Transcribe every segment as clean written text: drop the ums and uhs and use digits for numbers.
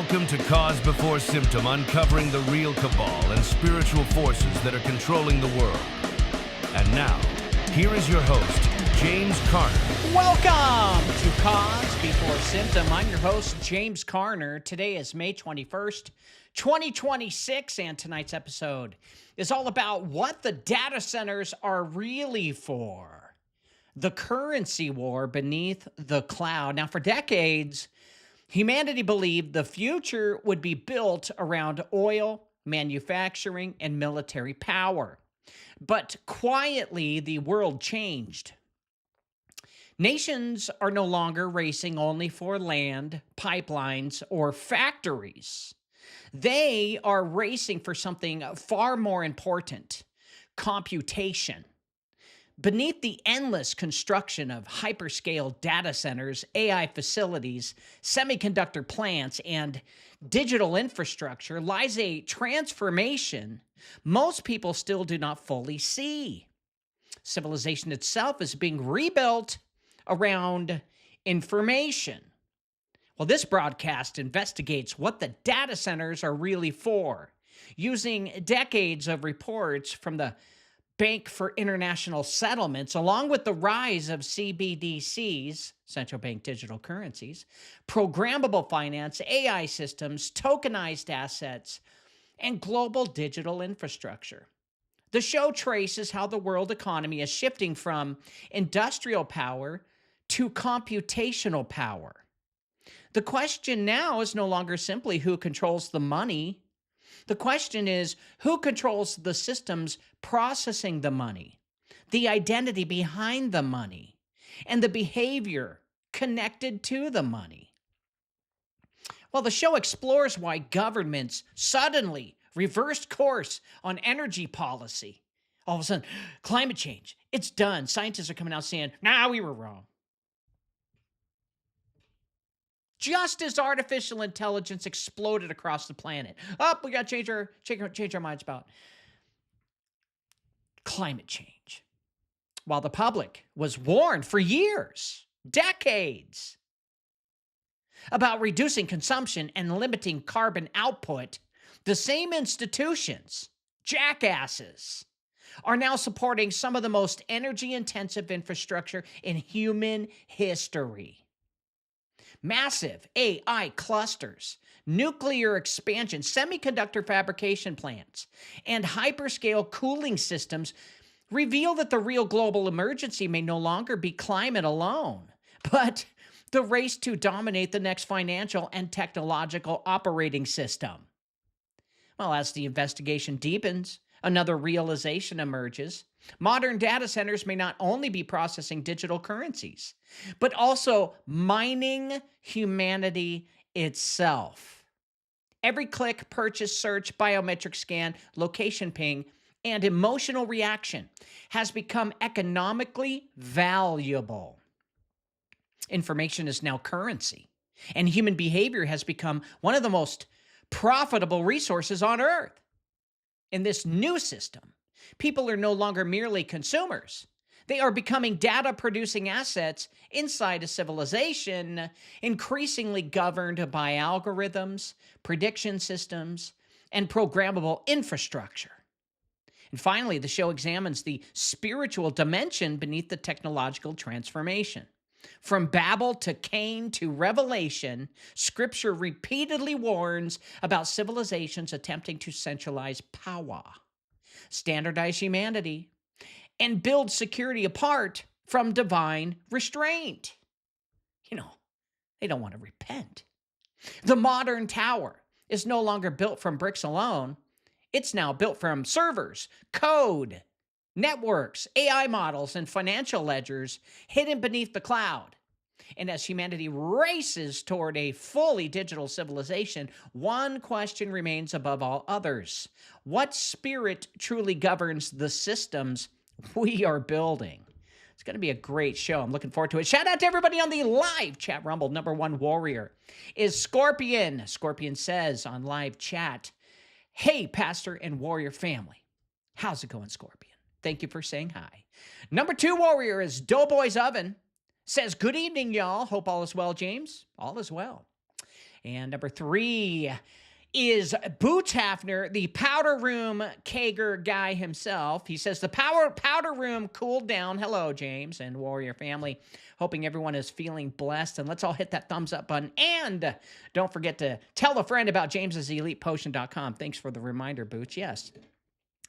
Welcome to Cause Before Symptom, uncovering the real cabal and spiritual forces that are controlling the world. And now, here is your host, James Carner. Welcome to Cause Before Symptom. I'm your host, James Carner. Today is May 21st, 2026, and tonight's episode is all about what the data centers are really for. The currency war beneath the cloud. Now, for decades, humanity believed the future would be built around oil, manufacturing, and military power. But quietly, the world changed. Nations are no longer racing only for land, pipelines, or factories. They are racing for something far more important: computation. Beneath the endless construction of hyperscale data centers, AI facilities, semiconductor plants, and digital infrastructure lies a transformation most people still do not fully see. Civilization itself is being rebuilt around information. Well, this broadcast investigates what the data centers are really for, using decades of reports from the Bank for International Settlements, along with the rise of CBDCs, central bank digital currencies, programmable finance, AI systems, tokenized assets, and global digital infrastructure. The show traces how the world economy is shifting from industrial power to computational power. The question now is no longer simply who controls the money. The question is, who controls the systems processing the money, the identity behind the money, and the behavior connected to the money? Well, the show explores why governments suddenly reversed course on energy policy. All of a sudden, climate change, it's done. Scientists are coming out saying, nah, we were wrong. Just as artificial intelligence exploded across the planet. We got to change our minds about climate change. While the public was warned for years, decades, about reducing consumption and limiting carbon output, the same institutions, jackasses, are now supporting some of the most energy-intensive infrastructure in human history. Massive AI clusters, nuclear expansion, semiconductor fabrication plants, and hyperscale cooling systems reveal that the real global emergency may no longer be climate alone, but the race to dominate the next financial and technological operating system. Well, as the investigation deepens, another realization emerges. Modern data centers may not only be processing digital currencies, but also mining humanity itself. Every click, purchase, search, biometric scan, location ping, and emotional reaction has become economically valuable. Information is now currency, and human behavior has become one of the most profitable resources on Earth. In this new system, people are no longer merely consumers. They are becoming data-producing assets inside a civilization increasingly governed by algorithms, prediction systems, and programmable infrastructure. And finally, the show examines the spiritual dimension beneath the technological transformation. From Babel to Cain to Revelation, Scripture repeatedly warns about civilizations attempting to centralize power, standardize humanity, and build security apart from divine restraint. They don't want to repent. The modern tower is no longer built from bricks alone. It's now built from servers, code, networks, AI models, and financial ledgers hidden beneath the cloud. And as humanity races toward a fully digital civilization, one question remains above all others: what spirit truly governs the systems we are building? It's going to be a great show. I'm looking forward to it. Shout out to everybody on the live chat rumble. Number one warrior is Scorpion. Scorpion says on live chat, "Hey, Pastor and Warrior family. How's it going, Scorpion? Thank you for saying hi." Number two warrior is Doughboy's Oven. Says, "Good evening, y'all. Hope all is well, James." All is well. And number 3 is Boots Hafner, the powder room Kager guy himself. He says the powder room cooled down. Hello, James and Warrior family. Hoping everyone is feeling blessed. And let's all hit that thumbs up button. And don't forget to tell a friend about James's ElitePotion.com. Thanks for the reminder, Boots. Yes.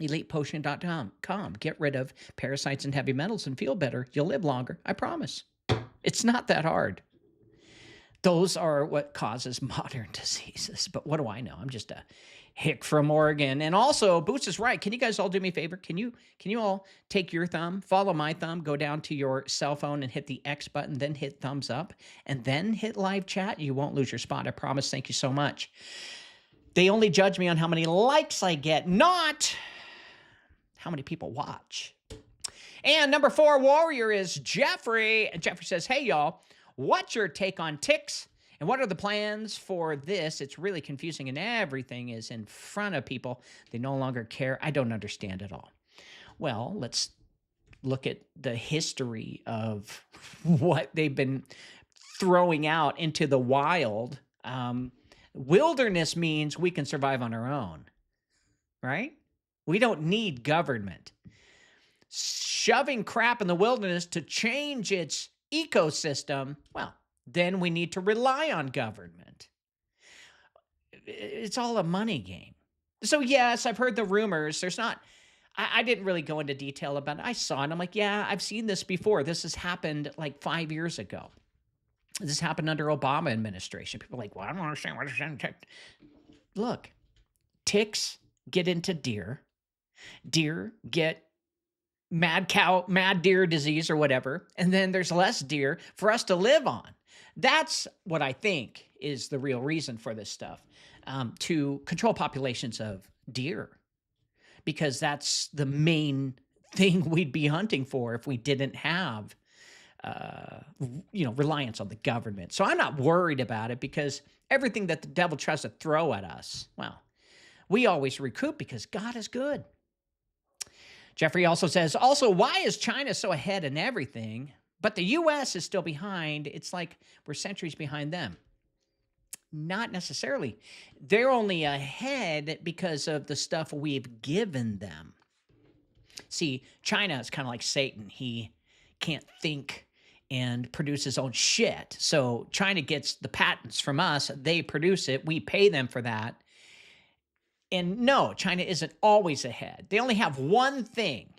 ElitePotion.com. Get rid of parasites and heavy metals and feel better. You'll live longer. I promise. It's not that hard. Those are what causes modern diseases. But what do I know? I'm just a hick from Oregon. And also, Boots is right. Can you guys all do me a favor? Can you all take your thumb, follow my thumb, go down to your cell phone and hit the X button, then hit thumbs up, and then hit live chat? You won't lose your spot. I promise. Thank you so much. They only judge me on how many likes I get, not how many people watch. And number 4 warrior is Jeffrey. And Jeffrey says, hey, y'all. What's your take on ticks? And what are the plans for this? It's really confusing and everything is in front of people. They no longer care. I don't understand it all. Well, let's look at the history of what they've been throwing out into the wild. Wilderness means we can survive on our own, right? We don't need government. Shoving crap in the wilderness to change its ecosystem, well, then we need to rely on government. It's all a money game. So yes, I've heard the rumors. There's not, I didn't really go into detail about it. I saw it. I'm like, yeah, I've seen this before. This has happened like 5 years ago. This happened under Obama administration. People are like, well, I don't understand what is tick. Look, ticks get into deer. Deer get mad deer disease or whatever, and then there's less deer for us to live on. That's what I think is the real reason for this stuff, to control populations of deer, because that's the main thing we'd be hunting for if we didn't have, reliance on the government. So I'm not worried about it, because everything that the devil tries to throw at us, well, we always recoup because God is good. Jeffrey also says, why is China so ahead in everything, but the U.S. is still behind? It's like we're centuries behind them. Not necessarily. They're only ahead because of the stuff we've given them. See, China is kind of like Satan. He can't think and produce his own shit. So China gets the patents from us. They produce it. We pay them for that. And no, China isn't always ahead. They only have one thing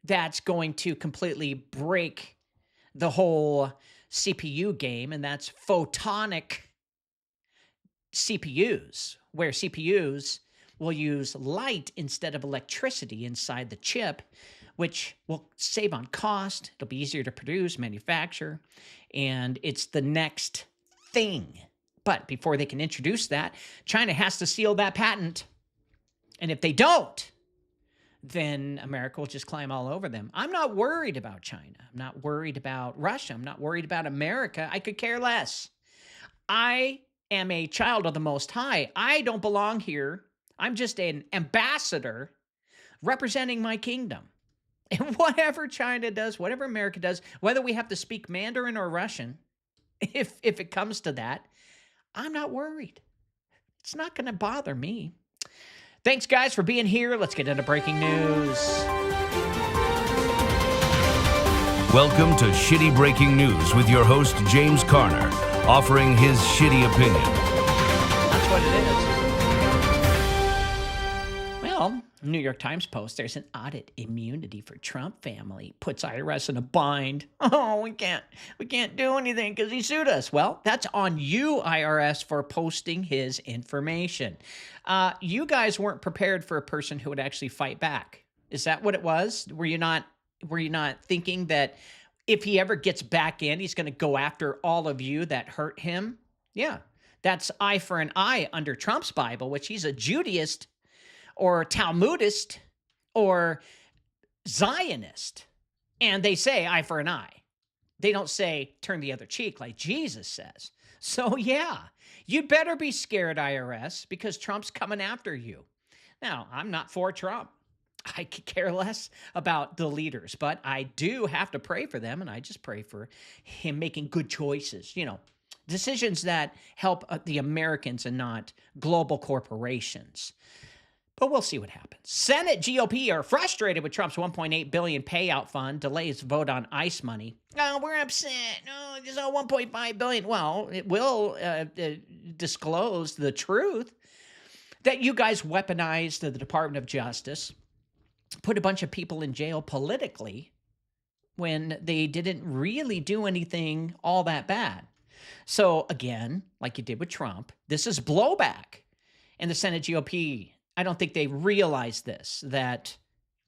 that's going to completely break the whole CPU game, and that's photonic CPUs, where CPUs will use light instead of electricity inside the chip, which will save on cost. It'll be easier to produce, manufacture, and it's the next thing. But before they can introduce that, China has to seal that patent. And if they don't, then America will just climb all over them. I'm not worried about China. I'm not worried about Russia. I'm not worried about America. I could care less. I am a child of the Most High. I don't belong here. I'm just an ambassador representing my kingdom. And whatever China does, whatever America does, whether we have to speak Mandarin or Russian, if it comes to that, I'm not worried. It's not going to bother me. Thanks, guys, for being here. Let's get into breaking news. Welcome to Shitty Breaking News with your host, James Carner, offering his shitty opinion. That's what it is. Well, New York Times post, there's an audit immunity for Trump family. Puts IRS in a bind. Oh, we can't do anything because he sued us. Well, that's on you, IRS, for posting his information. You guys weren't prepared for a person who would actually fight back. Is that what it was? Were you not thinking that if he ever gets back in, he's going to go after all of you that hurt him? Yeah, that's eye for an eye under Trump's Bible, which he's a Judaist or Talmudist or Zionist. And they say eye for an eye. They don't say turn the other cheek like Jesus says. So yeah, you'd better be scared, IRS, because Trump's coming after you. Now, I'm not for Trump. I could care less about the leaders, but I do have to pray for them, and I just pray for him making good choices, decisions that help the Americans and not global corporations. But we'll see what happens. Senate GOP are frustrated with Trump's $1.8 billion payout fund, delays vote on ICE money. Oh, we're upset. No, there's no $1.5 billion. Well, it will disclose the truth that you guys weaponized the Department of Justice, put a bunch of people in jail politically when they didn't really do anything all that bad. So again, like you did with Trump, this is blowback. And the Senate GOP, I don't think they realize this, that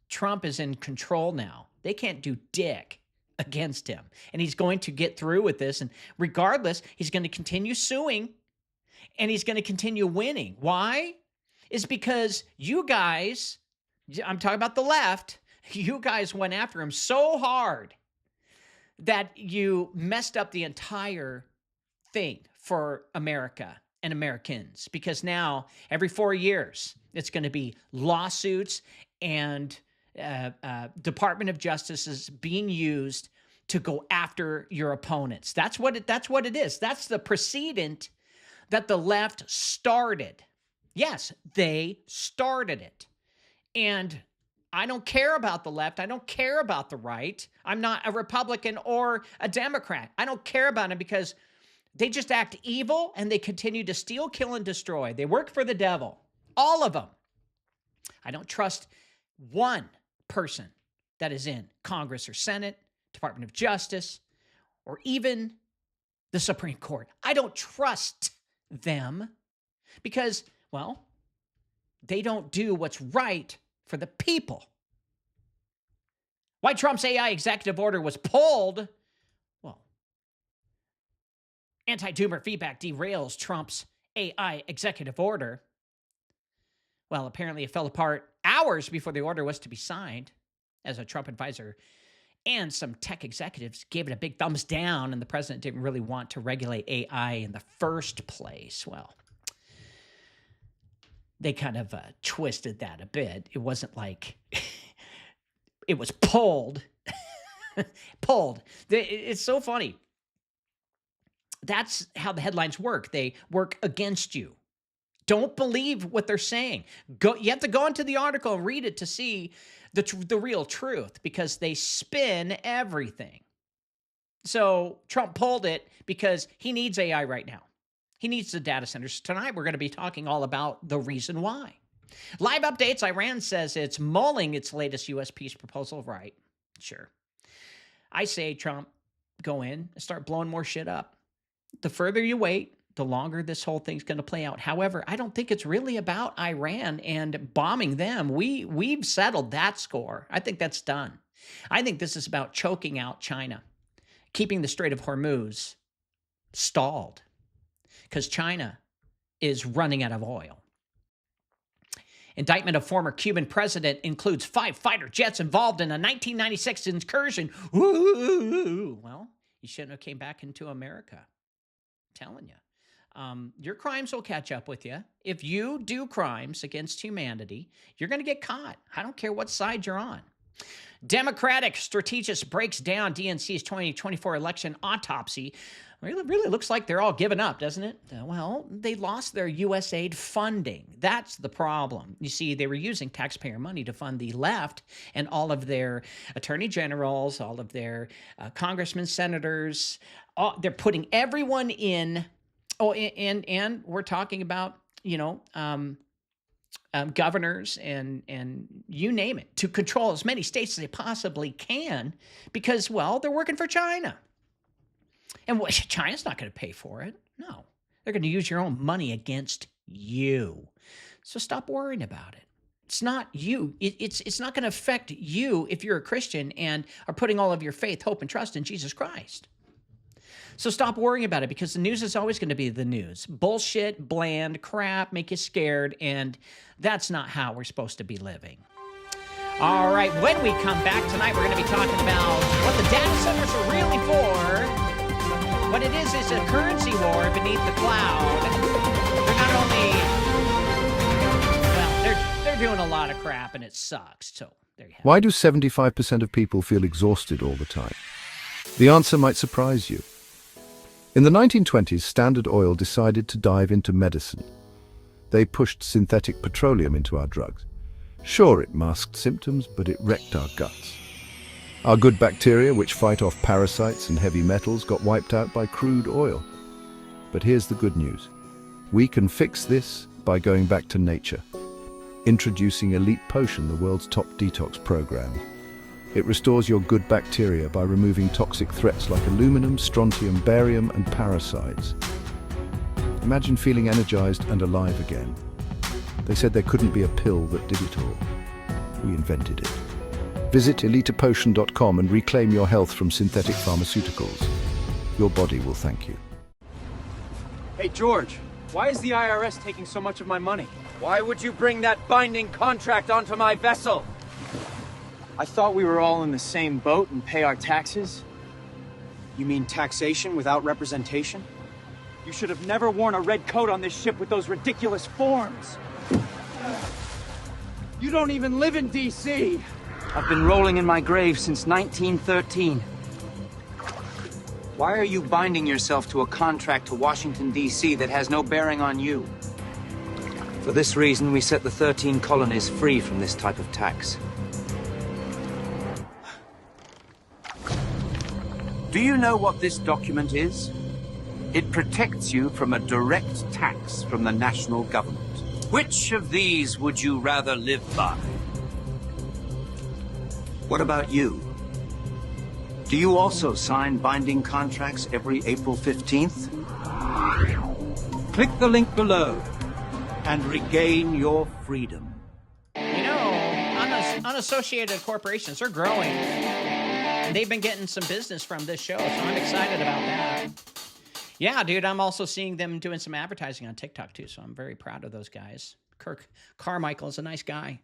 Trump is in control now. They can't do dick against him. And he's going to get through with this. And regardless, he's going to continue suing and he's going to continue winning. Why? It's because you guys, I'm talking about the left, you guys went after him so hard that you messed up the entire thing for America and Americans, because now every 4 years, it's going to be lawsuits and Department of Justice is being used to go after your opponents. That's what it is. That's the precedent that the left started. Yes, they started it. And I don't care about the left. I don't care about the right. I'm not a Republican or a Democrat. I don't care about them because they just act evil and they continue to steal, kill, and destroy. They work for the devil. All of them. I don't trust one person that is in Congress or Senate, Department of Justice, or even the Supreme Court. I don't trust them because, well, they don't do what's right for the people. Why Trump's AI executive order was pulled? Well, anti-doomer feedback derails Trump's AI executive order. Well, apparently it fell apart hours before the order was to be signed, as a Trump advisor and some tech executives gave it a big thumbs down, and the president didn't really want to regulate AI in the first place. Well, they kind of twisted that a bit. It wasn't like it was pulled. Pulled. It's so funny. That's how the headlines work. They work against you. Don't believe what they're saying. You have to go into the article and read it to see the real truth, because they spin everything. So Trump pulled it because he needs AI right now. He needs the data centers. Tonight, we're going to be talking all about the reason why. Live updates. Iran says it's mulling its latest U.S. peace proposal. Right. Sure. I say, Trump, go in and start blowing more shit up. The further you wait, the longer this whole thing's going to play out. However, I don't think it's really about Iran and bombing them. We've settled that score. I think that's done. I think this is about choking out China, keeping the Strait of Hormuz stalled, because China is running out of oil. Indictment of former Cuban president includes 5 fighter jets involved in a 1996 incursion. Ooh, well, you shouldn't have came back into America. I'm telling you. Your crimes will catch up with you. If you do crimes against humanity, you're going to get caught. I don't care what side you're on. Democratic strategist breaks down DNC's 2024 election autopsy. Really looks like they're all giving up, doesn't it? Well, they lost their USAID funding. That's the problem. You see, they were using taxpayer money to fund the left and all of their attorney generals, all of their congressmen, senators. They're putting everyone in. Oh, and we're talking about, governors and you name it, to control as many states as they possibly can because, well, they're working for China. And China's not going to pay for it. No, they're going to use your own money against you. So stop worrying about it. It's not you. It's not going to affect you if you're a Christian and are putting all of your faith, hope, and trust in Jesus Christ. So stop worrying about it, because the news is always going to be the news. Bullshit, bland, crap, make you scared, and that's not how we're supposed to be living. All right, when we come back tonight, we're going to be talking about what the data centers are really for. What it is a currency war beneath the cloud. They're not only, well, they're doing a lot of crap, and it sucks. So there you have it. Why do 75% of people feel exhausted all the time? The answer might surprise you. In the 1920s, Standard Oil decided to dive into medicine. They pushed synthetic petroleum into our drugs. Sure, it masked symptoms, but it wrecked our guts. Our good bacteria, which fight off parasites and heavy metals, got wiped out by crude oil. But here's the good news. We can fix this by going back to nature. Introducing Elite Potion, the world's top detox program. It restores your good bacteria by removing toxic threats like aluminum, strontium, barium, and parasites. Imagine feeling energized and alive again. They said there couldn't be a pill that did it all. We invented it. Visit elitepotion.com and reclaim your health from synthetic pharmaceuticals. Your body will thank you. Hey, George, why is the IRS taking so much of my money? Why would you bring that binding contract onto my vessel? I thought we were all in the same boat and pay our taxes. You mean taxation without representation? You should have never worn a red coat on this ship with those ridiculous forms. You don't even live in D.C. I've been rolling in my grave since 1913. Why are you binding yourself to a contract to Washington, D.C. that has no bearing on you? For this reason, we set the 13 colonies free from this type of tax. Do you know what this document is? It protects you from a direct tax from the national government. Which of these would you rather live by? What about you? Do you also sign binding contracts every April 15th? Click the link below and regain your freedom. You know, unassociated corporations are growing. And they've been getting some business from this show, so I'm excited about that. Yeah, dude, I'm also seeing them doing some advertising on TikTok too, so I'm very proud of those guys. Kirk Carmichael is a nice guy,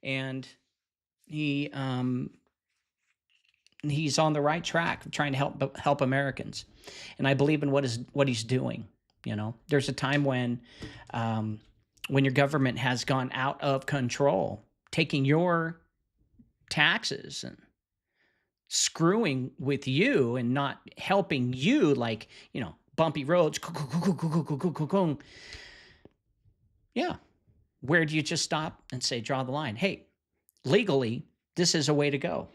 and he's on the right track of trying to help Americans, and I believe in what he's doing. You know, there's a time when your government has gone out of control, taking your taxes and screwing with you and not helping you, like, you know, bumpy roads. Yeah. Where do you just stop and say, draw the line? Hey, legally, this is a way to go,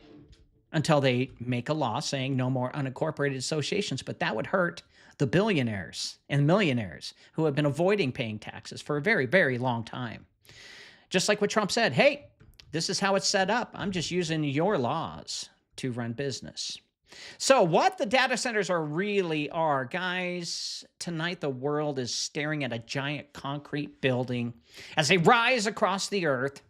until they make a law saying no more unincorporated associations. But that would hurt the billionaires and millionaires who have been avoiding paying taxes for a very, very long time. Just like what Trump said, hey, this is how it's set up. I'm just using your laws to run business. So what the data centers really are, guys, tonight the world is staring at a giant concrete building as they rise across the earth.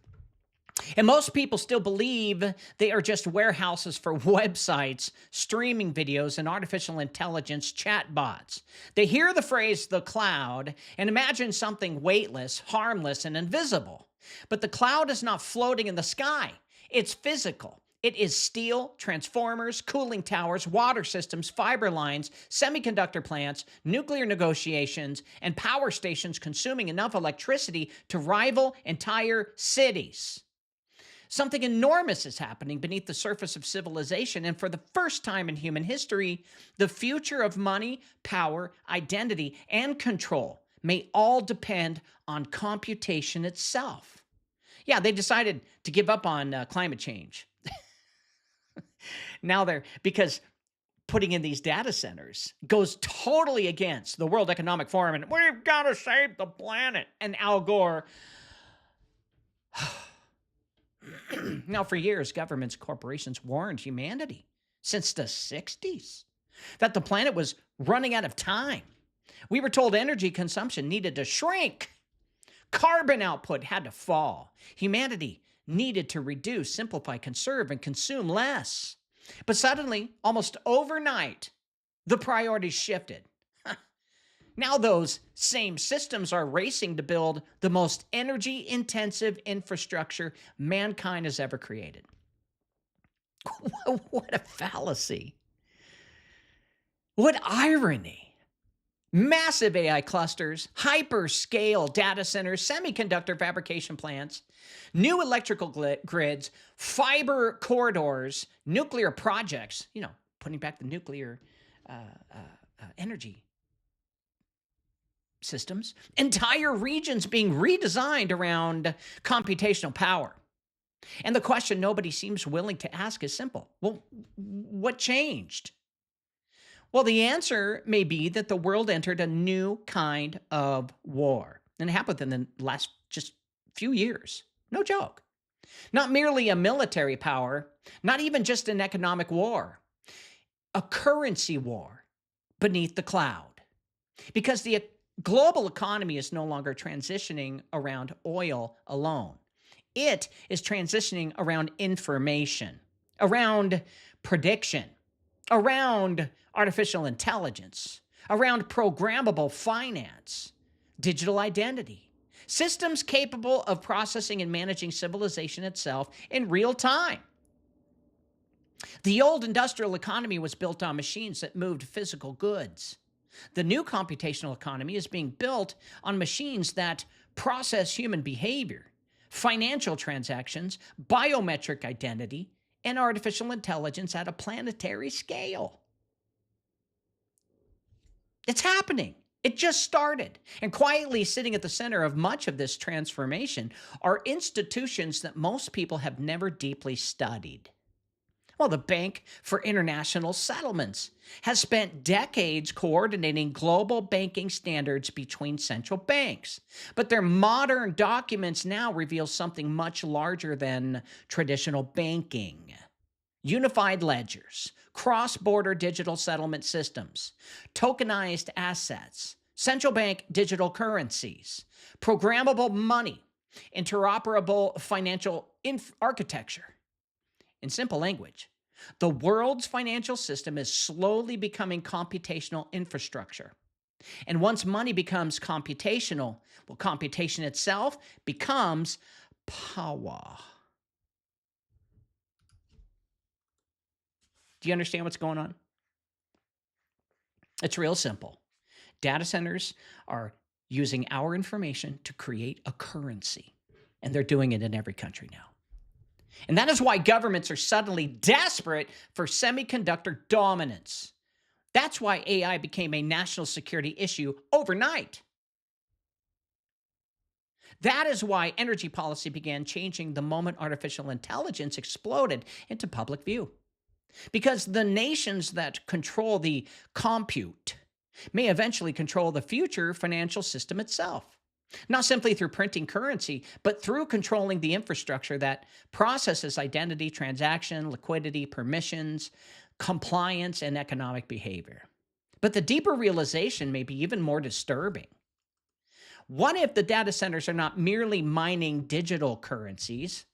And most people still believe they are just warehouses for websites, streaming videos, and artificial intelligence chatbots. They hear the phrase the cloud and imagine something weightless, harmless, and invisible. But the cloud is not floating in the sky. It's physical. It is steel, transformers, cooling towers, water systems, fiber lines, semiconductor plants, nuclear negotiations, and power stations consuming enough electricity to rival entire cities. Something enormous is happening beneath the surface of civilization, and for the first time in human history, the future of money, power, identity, and control may all depend on computation itself. Yeah, they decided to give up on climate change. Now because putting in these data centers goes totally against the World Economic Forum, and we've got to save the planet, and Al Gore. Now, for years, governments, corporations warned humanity since the 60s that the planet was running out of time. We were told energy consumption needed to shrink. Carbon output had to fall. Humanity needed to reduce, simplify, conserve, and consume less. But suddenly, almost overnight, the priorities shifted. Now those same systems are racing to build the most energy-intensive infrastructure mankind has ever created. What a fallacy. What irony. Massive AI clusters, hyperscale data centers, semiconductor fabrication plants, new electrical grids, fiber corridors, nuclear projects, putting back the nuclear energy systems, entire regions being redesigned around computational power. And the question nobody seems willing to ask is simple. Well, what changed? Well, the answer may be that the world entered a new kind of war. And it happened in the last just few years. No joke. Not merely a military power, not even just an economic war, a currency war beneath the cloud. Because the global economy is no longer transitioning around oil alone. It is transitioning around information, around prediction, around artificial intelligence, around programmable finance, digital identity, systems capable of processing and managing civilization itself in real time. The old industrial economy was built on machines that moved physical goods. The new computational economy is being built on machines that process human behavior, financial transactions, biometric identity, and artificial intelligence at a planetary scale. It's happening. It just started. And quietly sitting at the center of much of this transformation are institutions that most people have never deeply studied. Well, the Bank for International Settlements has spent decades coordinating global banking standards between central banks. But their modern documents now reveal something much larger than traditional banking. Unified ledgers, cross-border digital settlement systems, tokenized assets, central bank digital currencies, programmable money, interoperable financial architecture. In simple language, the world's financial system is slowly becoming computational infrastructure. And once money becomes computational, well, computation itself becomes power. Do you understand what's going on? It's real simple. Data centers are using our information to create a currency, and they're doing it in every country now. And that is why governments are suddenly desperate for semiconductor dominance. That's why AI became a national security issue overnight. That is why energy policy began changing the moment artificial intelligence exploded into public view. Because the nations that control the compute may eventually control the future financial system itself. Not simply through printing currency, but through controlling the infrastructure that processes identity, transaction, liquidity, permissions, compliance, and economic behavior. But the deeper realization may be even more disturbing. What if the data centers are not merely mining digital currencies?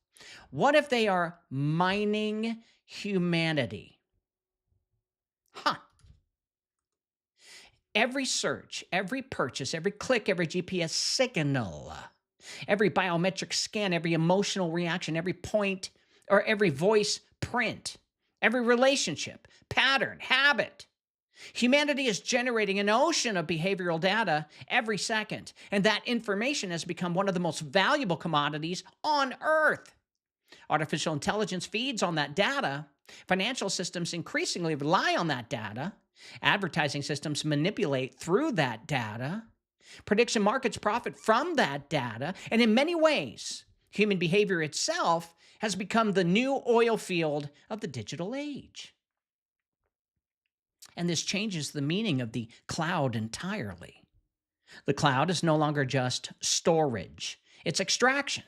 What if they are mining humanity? Every search, every purchase, every click, every GPS signal, every biometric scan, every emotional reaction, every point or every voice print, every relationship, pattern, habit. Humanity is generating an ocean of behavioral data every second, and that information has become one of the most valuable commodities on Earth. Artificial intelligence feeds on that data. Financial systems increasingly rely on that data. Advertising systems manipulate through that data. Prediction markets profit from that data. And in many ways, human behavior itself has become the new oil field of the digital age. And this changes the meaning of the cloud entirely. The cloud is no longer just storage. It's extraction,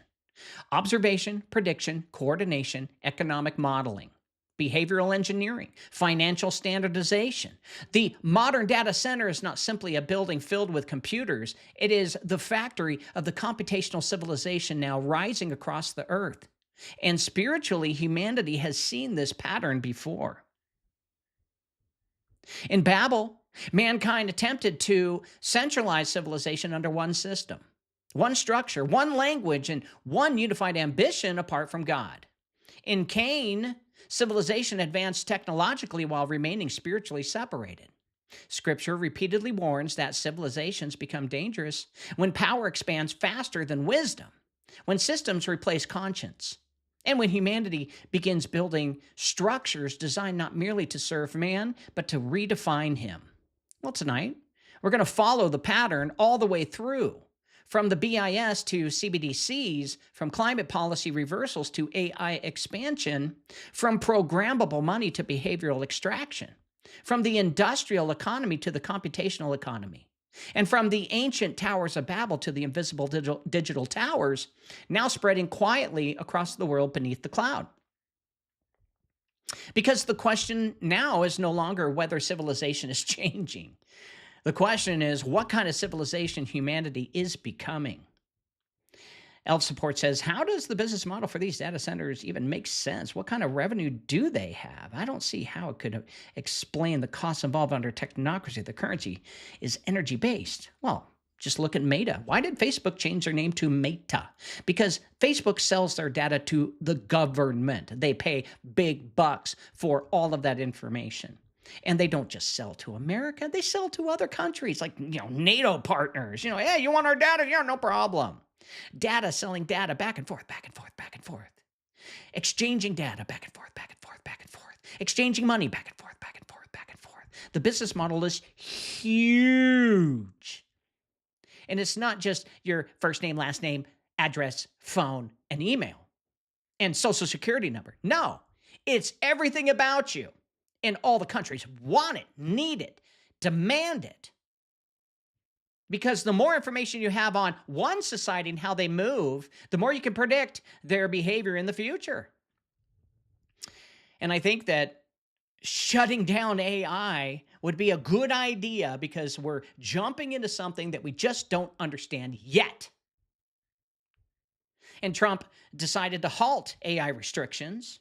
observation, prediction, coordination, economic modeling, behavioral engineering, financial standardization. The modern data center is not simply a building filled with computers. It is the factory of the computational civilization now rising across the earth. And spiritually, humanity has seen this pattern before. In Babel, mankind attempted to centralize civilization under one system, one structure, one language, and one unified ambition apart from God. In Cain, civilization advanced technologically while remaining spiritually separated. Scripture repeatedly warns that civilizations become dangerous when power expands faster than wisdom, when systems replace conscience, and when humanity begins building structures designed not merely to serve man, but to redefine him. Well, tonight, we're going to follow the pattern all the way through, from the BIS to CBDCs, from climate policy reversals to AI expansion, from programmable money to behavioral extraction, from the industrial economy to the computational economy, and from the ancient towers of Babel to the invisible digital towers, now spreading quietly across the world beneath the cloud. Because the question now is no longer whether civilization is changing. The question is, what kind of civilization humanity is becoming? Elf Support says, how does the business model for these data centers even make sense? What kind of revenue do they have? I don't see how it could explain the costs involved under technocracy. The currency is energy-based. Well, just look at Meta. Why did Facebook change their name to Meta? Because Facebook sells their data to the government. They pay big bucks for all of that information. And they don't just sell to America. They sell to other countries like, NATO partners. Hey, you want our data? Yeah, no problem. Data, selling data back and forth, back and forth, back and forth. Exchanging data back and forth, back and forth, back and forth. Exchanging money back and forth, back and forth, back and forth. The business model is huge. And it's not just your first name, last name, address, phone, and email, and social security number. No, it's everything about you. And all the countries want it, need it, demand it. Because the more information you have on one society and how they move, the more you can predict their behavior in the future. And I think that shutting down AI would be a good idea because we're jumping into something that we just don't understand yet. And Trump decided to halt AI restrictions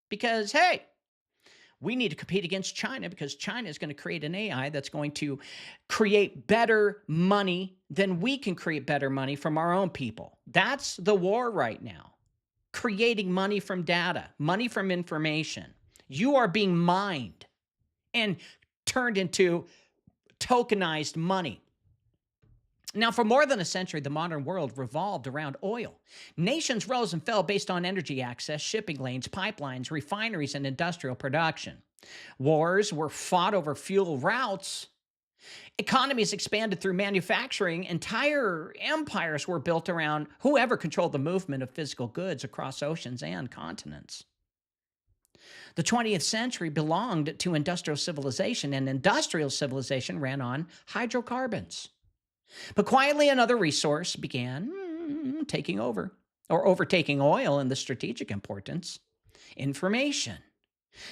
because, hey, we need to compete against China because China is going to create an AI that's going to create better money than we can create better money from our own people. That's the war right now. Creating money from data, money from information. You are being mined and turned into tokenized money. Now, for more than a century, the modern world revolved around oil. Nations rose and fell based on energy access, shipping lanes, pipelines, refineries, and industrial production. Wars were fought over fuel routes. Economies expanded through manufacturing. Entire empires were built around whoever controlled the movement of physical goods across oceans and continents. The 20th century belonged to industrial civilization, and industrial civilization ran on hydrocarbons. But quietly, another resource began taking over, or overtaking oil in the strategic importance: information.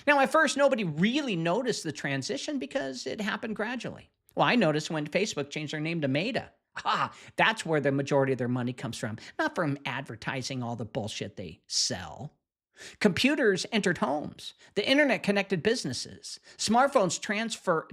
Now, at first, nobody really noticed the transition because it happened gradually. Well, I noticed when Facebook changed their name to Meta. That's where the majority of their money comes from, not from advertising all the bullshit they sell. Computers entered homes. The internet connected businesses. Smartphones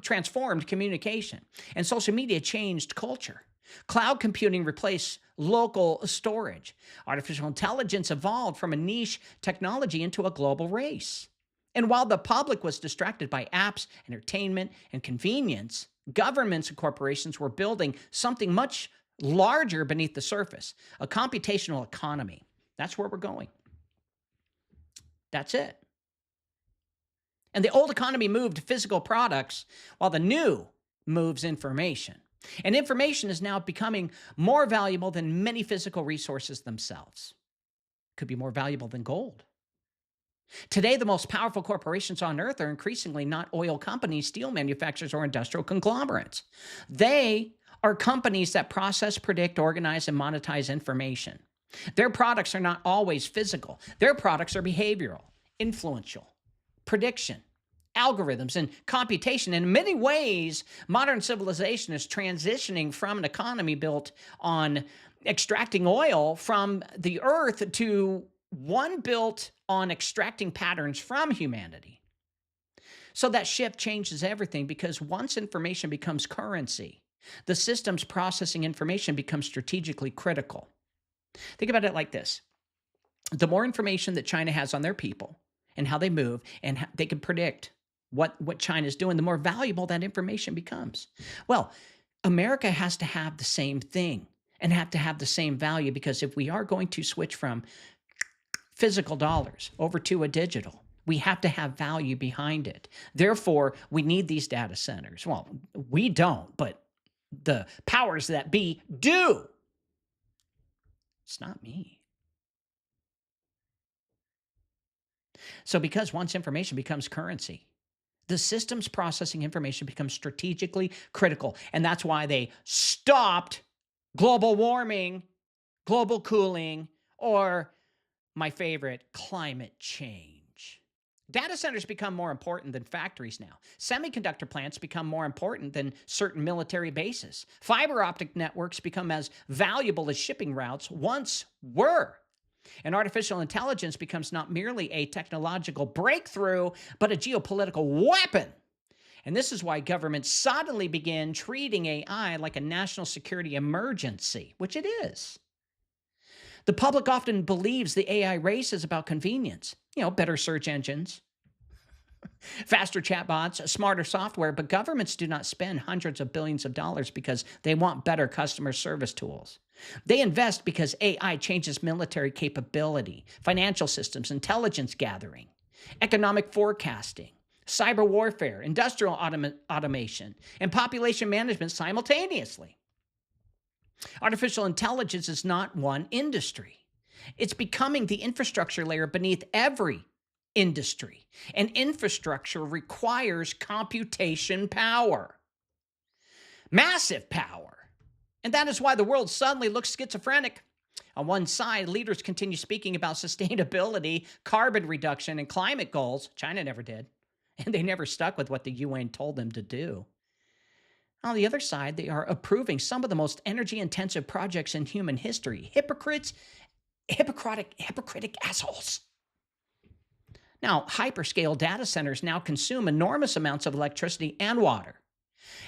transformed communication. And social media changed culture. Cloud computing replaced local storage. Artificial intelligence evolved from a niche technology into a global race. And while the public was distracted by apps, entertainment, and convenience, governments and corporations were building something much larger beneath the surface: a computational economy. That's where we're going. That's it. And the old economy moved physical products while the new moves information. And information is now becoming more valuable than many physical resources themselves. Could be more valuable than gold. Today, the most powerful corporations on earth are increasingly not oil companies, steel manufacturers, or industrial conglomerates. They are companies that process, predict, organize, and monetize information. Their products are not always physical. Their products are behavioral, influential, prediction, algorithms, and computation. In many ways, modern civilization is transitioning from an economy built on extracting oil from the earth to one built on extracting patterns from humanity. So that shift changes everything because once information becomes currency, the systems processing information becomes strategically critical. Think about it like this. The more information that China has on their people and how they move, and they can predict what China's doing, the more valuable that information becomes. Well, America has to have the same thing and have to have the same value, because if we are going to switch from physical dollars over to a digital, We have to have value behind it. Therefore, we need these data centers. Well, we don't, but the powers that be do. It's not me. So because once information becomes currency, the systems processing information becomes strategically critical. And that's why they stopped global warming, global cooling, or my favorite, climate change. Data centers become more important than factories now. Semiconductor plants become more important than certain military bases. Fiber optic networks become as valuable as shipping routes once were. And artificial intelligence becomes not merely a technological breakthrough, but a geopolitical weapon. And this is why governments suddenly begin treating AI like a national security emergency, which it is. The public often believes the AI race is about convenience, better search engines, faster chatbots, smarter software, but governments do not spend hundreds of billions of dollars because they want better customer service tools. They invest because AI changes military capability, financial systems, intelligence gathering, economic forecasting, cyber warfare, industrial automation, and population management simultaneously. Artificial intelligence is not one industry. It's becoming the infrastructure layer beneath every industry. And infrastructure requires computation power. Massive power. And that is why the world suddenly looks schizophrenic. On one side, leaders continue speaking about sustainability, carbon reduction, and climate goals. China never did. And they never stuck with what the UN told them to do. On the other side, they are approving some of the most energy-intensive projects in human history. Hypocritic assholes. Now, hyperscale data centers now consume enormous amounts of electricity and water.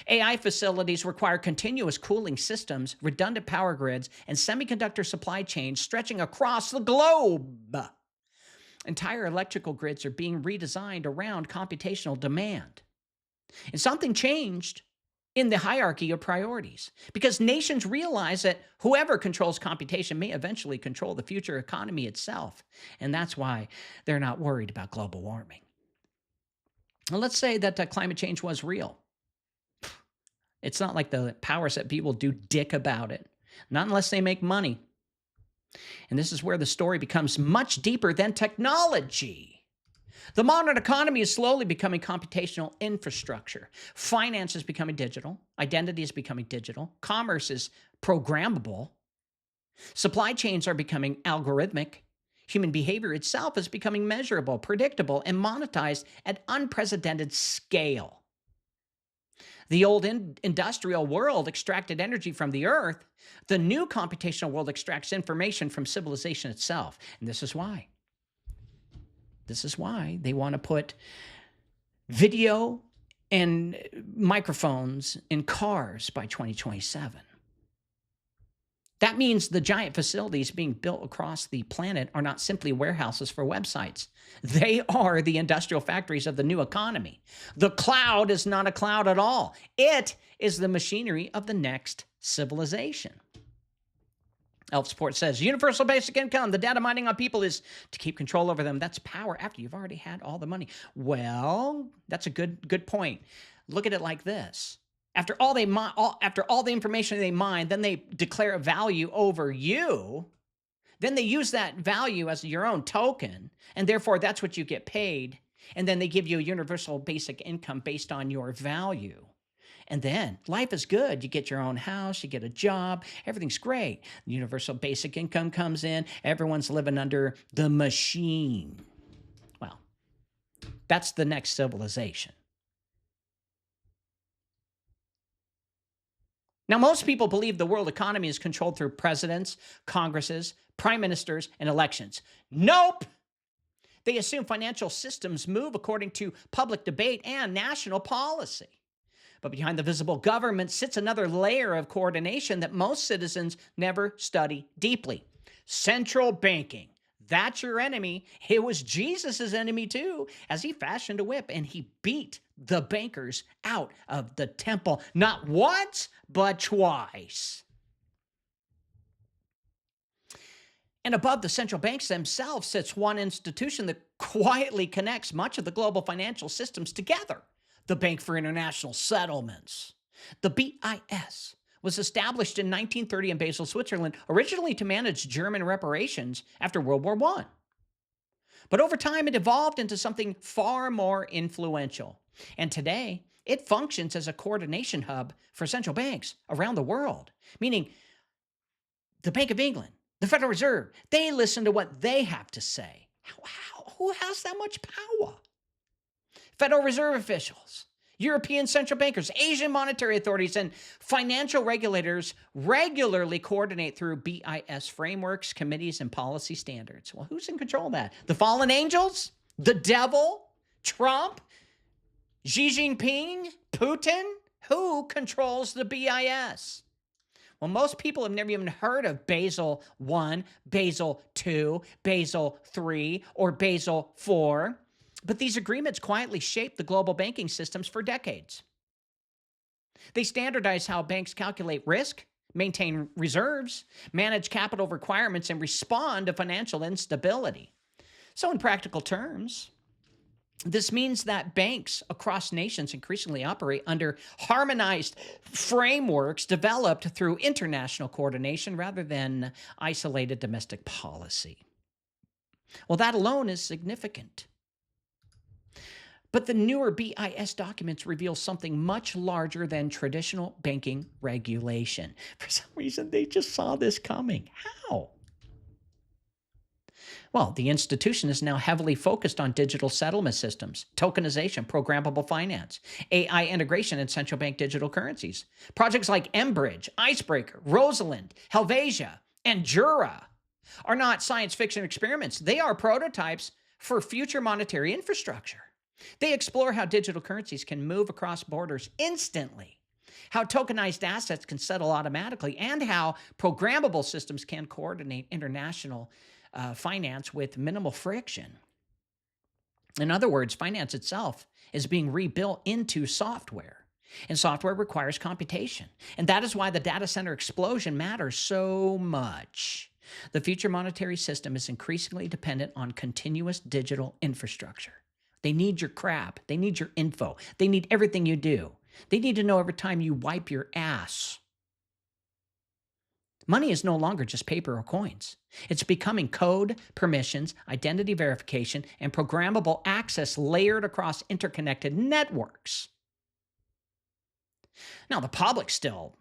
AI facilities require continuous cooling systems, redundant power grids, and semiconductor supply chains stretching across the globe. Entire electrical grids are being redesigned around computational demand. And something changed in the hierarchy of priorities, because nations realize that whoever controls computation may eventually control the future economy itself. And that's why they're not worried about global warming. And let's say that climate change was real. It's not like the powers that be will do dick about it, not unless they make money. And this is where the story becomes much deeper than technology. The modern economy is slowly becoming computational infrastructure. Finance is becoming digital. Identity is becoming digital. Commerce is programmable. Supply chains are becoming algorithmic. Human behavior itself is becoming measurable, predictable, and monetized at unprecedented scale. The old industrial world extracted energy from the earth. The new computational world extracts information from civilization itself. And this is why. This is why they want to put video and microphones in cars by 2027. That means the giant facilities being built across the planet are not simply warehouses for websites. They are the industrial factories of the new economy. The cloud is not a cloud at all. It is the machinery of the next civilization. Elfsport says, universal basic income, the data mining on people is to keep control over them. That's power after you've already had all the money. Well, that's a good point. Look at it like this. After all the information they mine, then they declare a value over you. Then they use that value as your own token, and therefore that's what you get paid. And then they give you a universal basic income based on your value. And then life is good. You get your own house, you get a job, everything's great. Universal basic income comes in, everyone's living under the machine. Well, that's the next civilization. Now, most people believe the world economy is controlled through presidents, congresses, prime ministers, and elections. Nope! They assume financial systems move according to public debate and national policy. But behind the visible government sits another layer of coordination that most citizens never study deeply. Central banking. That's your enemy. It was Jesus' enemy too, as he fashioned a whip and he beat the bankers out of the temple, not once, but twice. And above the central banks themselves sits one institution that quietly connects much of the global financial systems together: the Bank for International Settlements. The BIS was established in 1930 in Basel, Switzerland, originally to manage German reparations after World War I. But over time, it evolved into something far more influential. And today, it functions as a coordination hub for central banks around the world, meaning the Bank of England, the Federal Reserve, they listen to what they have to say. Who has that much power? Federal Reserve officials, European central bankers, Asian monetary authorities, and financial regulators regularly coordinate through BIS frameworks, committees, and policy standards. Well, who's in control of that? The fallen angels? The devil? Trump? Xi Jinping? Putin? Who controls the BIS? Well, most people have never even heard of Basel I, Basel II, Basel III, or Basel IV. But these agreements quietly shaped the global banking systems for decades. They standardize how banks calculate risk, maintain reserves, manage capital requirements, and respond to financial instability. So in practical terms, this means that banks across nations increasingly operate under harmonized frameworks developed through international coordination rather than isolated domestic policy. Well, that alone is significant. But the newer BIS documents reveal something much larger than traditional banking regulation. For some reason, they just saw this coming. How? Well, the institution is now heavily focused on digital settlement systems, tokenization, programmable finance, AI integration, and central bank digital currencies. Projects like Enbridge, Icebreaker, Rosalind, Helvetia, and Jura are not science fiction experiments. They are prototypes for future monetary infrastructure. They explore how digital currencies can move across borders instantly, how tokenized assets can settle automatically, and how programmable systems can coordinate international finance with minimal friction. In other words, finance itself is being rebuilt into software, and software requires computation. And that is why the data center explosion matters so much. The future monetary system is increasingly dependent on continuous digital infrastructure. They need your crap. They need your info. They need everything you do. They need to know every time you wipe your ass. Money is no longer just paper or coins. It's becoming code, permissions, identity verification, and programmable access layered across interconnected networks. Now, the public still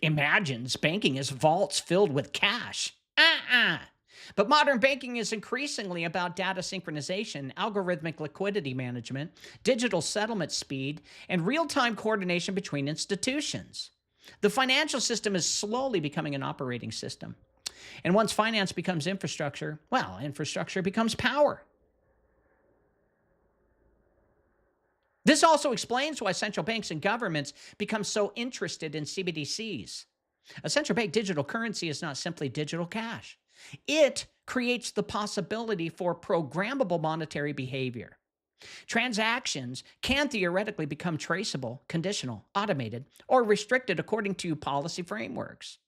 imagines banking as vaults filled with cash. But modern banking is increasingly about data synchronization, algorithmic liquidity management, digital settlement speed, and real-time coordination between institutions. The financial system is slowly becoming an operating system. And once finance becomes infrastructure, well, infrastructure becomes power. This also explains why central banks and governments become so interested in CBDCs. A central bank digital currency is not simply digital cash. It creates the possibility for programmable monetary behavior. Transactions can theoretically become traceable, conditional, automated, or restricted according to policy frameworks.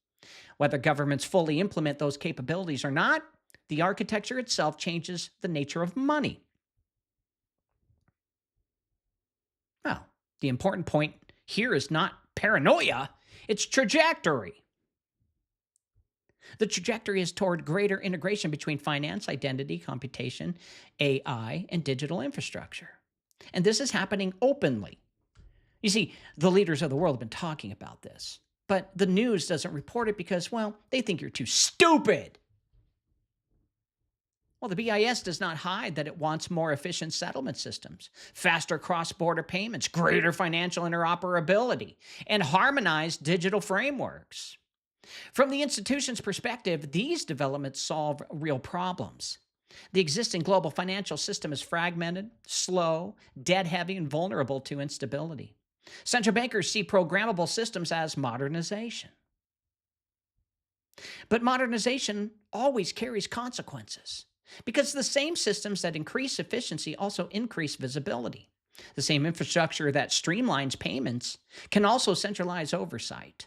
Whether governments fully implement those capabilities or not, the architecture itself changes the nature of money. Well, the important point here is not paranoia, it's trajectory. The trajectory is toward greater integration between finance, identity, computation, AI, and digital infrastructure. And this is happening openly. You see, the leaders of the world have been talking about this, but the news doesn't report it because, well, they think you're too stupid. Well, the BIS does not hide that it wants more efficient settlement systems, faster cross-border payments, greater financial interoperability, and harmonized digital frameworks. From the institution's perspective, these developments solve real problems. The existing global financial system is fragmented, slow, debt-heavy, and vulnerable to instability. Central bankers see programmable systems as modernization. But modernization always carries consequences, because the same systems that increase efficiency also increase visibility. The same infrastructure that streamlines payments can also centralize oversight.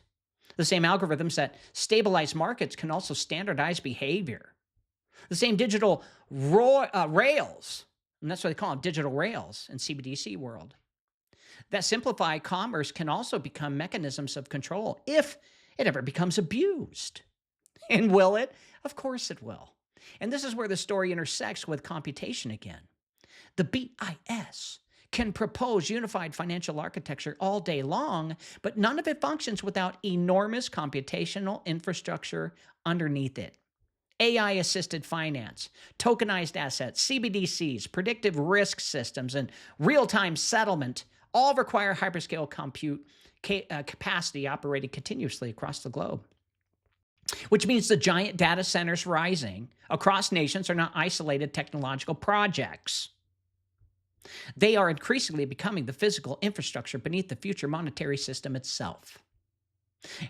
The same algorithms that stabilize markets can also standardize behavior. The same digital rails, and that's what they call them, digital rails in CBDC world, that simplify commerce can also become mechanisms of control if it ever becomes abused. And will it? Of course it will. And this is where the story intersects with computation again. The BIS can propose unified financial architecture all day long, but none of it functions without enormous computational infrastructure underneath it. AI-assisted finance, tokenized assets, CBDCs, predictive risk systems, and real-time settlement all require hyperscale compute capacity operating continuously across the globe. Which means the giant data centers rising across nations are not isolated technological projects. They are increasingly becoming the physical infrastructure beneath the future monetary system itself.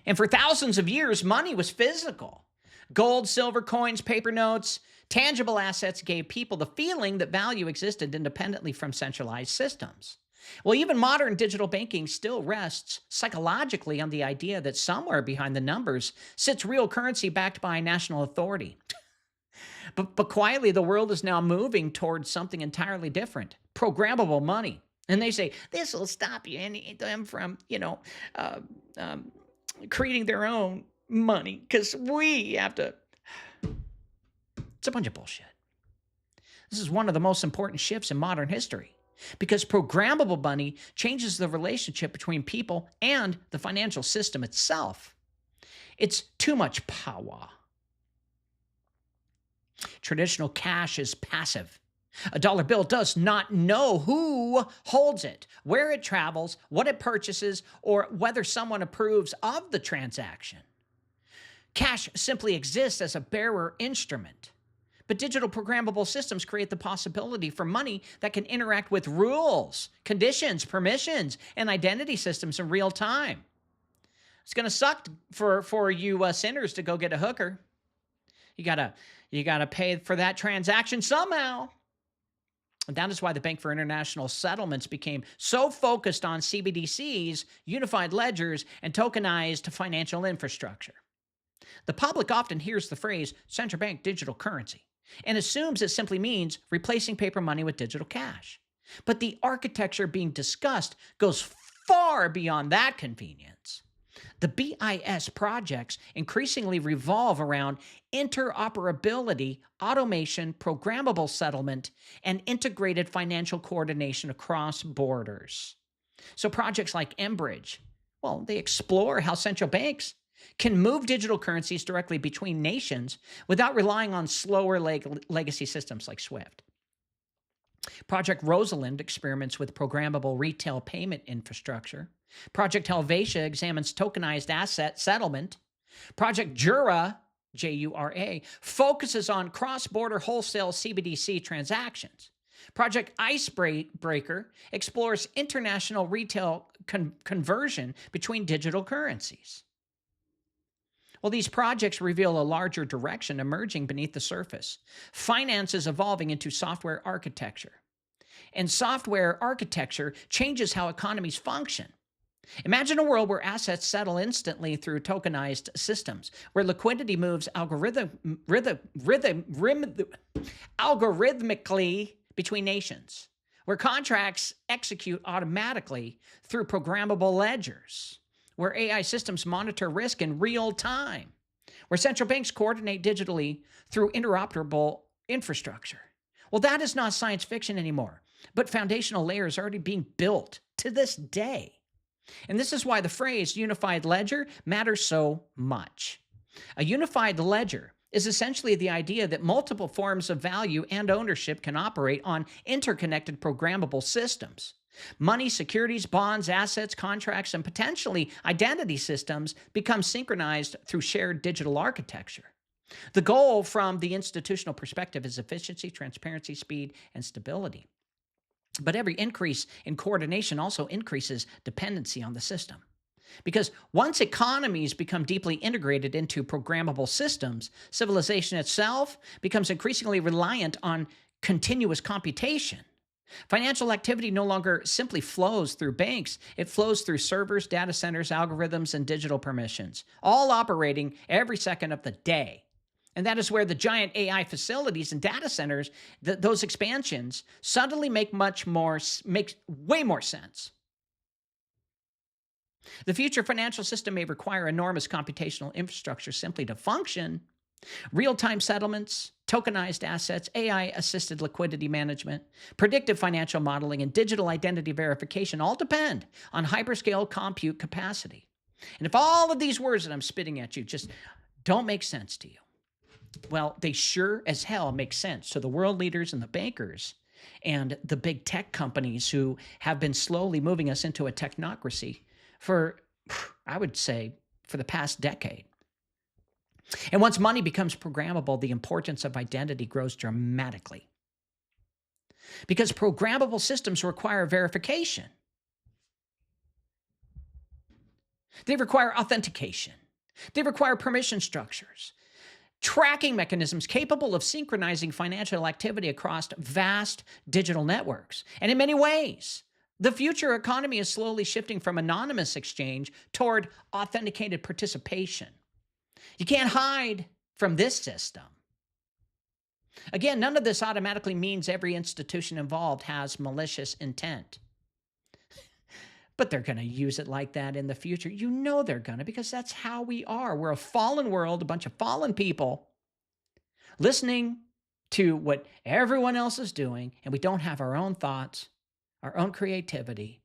And for thousands of years, money was physical. Gold, silver, coins, paper notes, tangible assets gave people the feeling that value existed independently from centralized systems. Well, even modern digital banking still rests psychologically on the idea that somewhere behind the numbers sits real currency backed by national authority. But quietly, the world is now moving towards something entirely different, programmable money. And they say, this will stop them from, creating their own money because we have to. It's a bunch of bullshit. This is one of the most important shifts in modern history because programmable money changes the relationship between people and the financial system itself. It's too much power. Traditional cash is passive. A dollar bill does not know who holds it, where it travels, what it purchases, or whether someone approves of the transaction. Cash simply exists as a bearer instrument. But digital programmable systems create the possibility for money that can interact with rules, conditions, permissions, and identity systems in real time. It's going to suck for you sinners to go get a hooker. You gotta pay for that transaction somehow. And that is why the Bank for International Settlements became so focused on CBDCs, unified ledgers, and tokenized financial infrastructure. The public often hears the phrase central bank digital currency and assumes it simply means replacing paper money with digital cash. But the architecture being discussed goes far beyond that convenience. The BIS projects increasingly revolve around interoperability, automation, programmable settlement, and integrated financial coordination across borders. So projects like Enbridge, well, they explore how central banks can move digital currencies directly between nations without relying on slower legacy systems like SWIFT. Project Rosalind experiments with programmable retail payment infrastructure. Project Helvetia examines tokenized asset settlement. Project Jura, Jura, focuses on cross-border wholesale CBDC transactions. Project Icebreaker explores international retail conversion between digital currencies. Well, these projects reveal a larger direction emerging beneath the surface. Finance is evolving into software architecture. And software architecture changes how economies function. Imagine a world where assets settle instantly through tokenized systems, where liquidity moves algorithmically between nations, where contracts execute automatically through programmable ledgers, where AI systems monitor risk in real time, where central banks coordinate digitally through interoperable infrastructure. Well, that is not science fiction anymore, but foundational layers are already being built to this day. And this is why the phrase unified ledger matters so much. A unified ledger is essentially the idea that multiple forms of value and ownership can operate on interconnected programmable systems. Money, securities, bonds, assets, contracts, and potentially identity systems become synchronized through shared digital architecture. The goal from the institutional perspective is efficiency, transparency, speed, and stability. But every increase in coordination also increases dependency on the system. Because once economies become deeply integrated into programmable systems, civilization itself becomes increasingly reliant on continuous computation. Financial activity no longer simply flows through banks. It flows through servers, data centers, algorithms, and digital permissions, all operating every second of the day. And that is where the giant AI facilities and data centers, those expansions, suddenly make way more sense. The future financial system may require enormous computational infrastructure simply to function. Real-time settlements, tokenized assets, AI-assisted liquidity management, predictive financial modeling, and digital identity verification all depend on hyperscale compute capacity. And if all of these words that I'm spitting at you just don't make sense to you, well, they sure as hell make sense to the world leaders and the bankers and the big tech companies who have been slowly moving us into a technocracy for, I would say, for the past decade. And once money becomes programmable, the importance of identity grows dramatically. Because programmable systems require verification. They require authentication. They require permission structures, tracking mechanisms capable of synchronizing financial activity across vast digital networks. And in many ways, the future economy is slowly shifting from anonymous exchange toward authenticated participation. You can't hide from this system. Again, none of this automatically means every institution involved has malicious intent. But they're going to use it like that in the future. You know they're going to, because that's how we are. We're a fallen world, a bunch of fallen people listening to what everyone else is doing, and we don't have our own thoughts, our own creativity,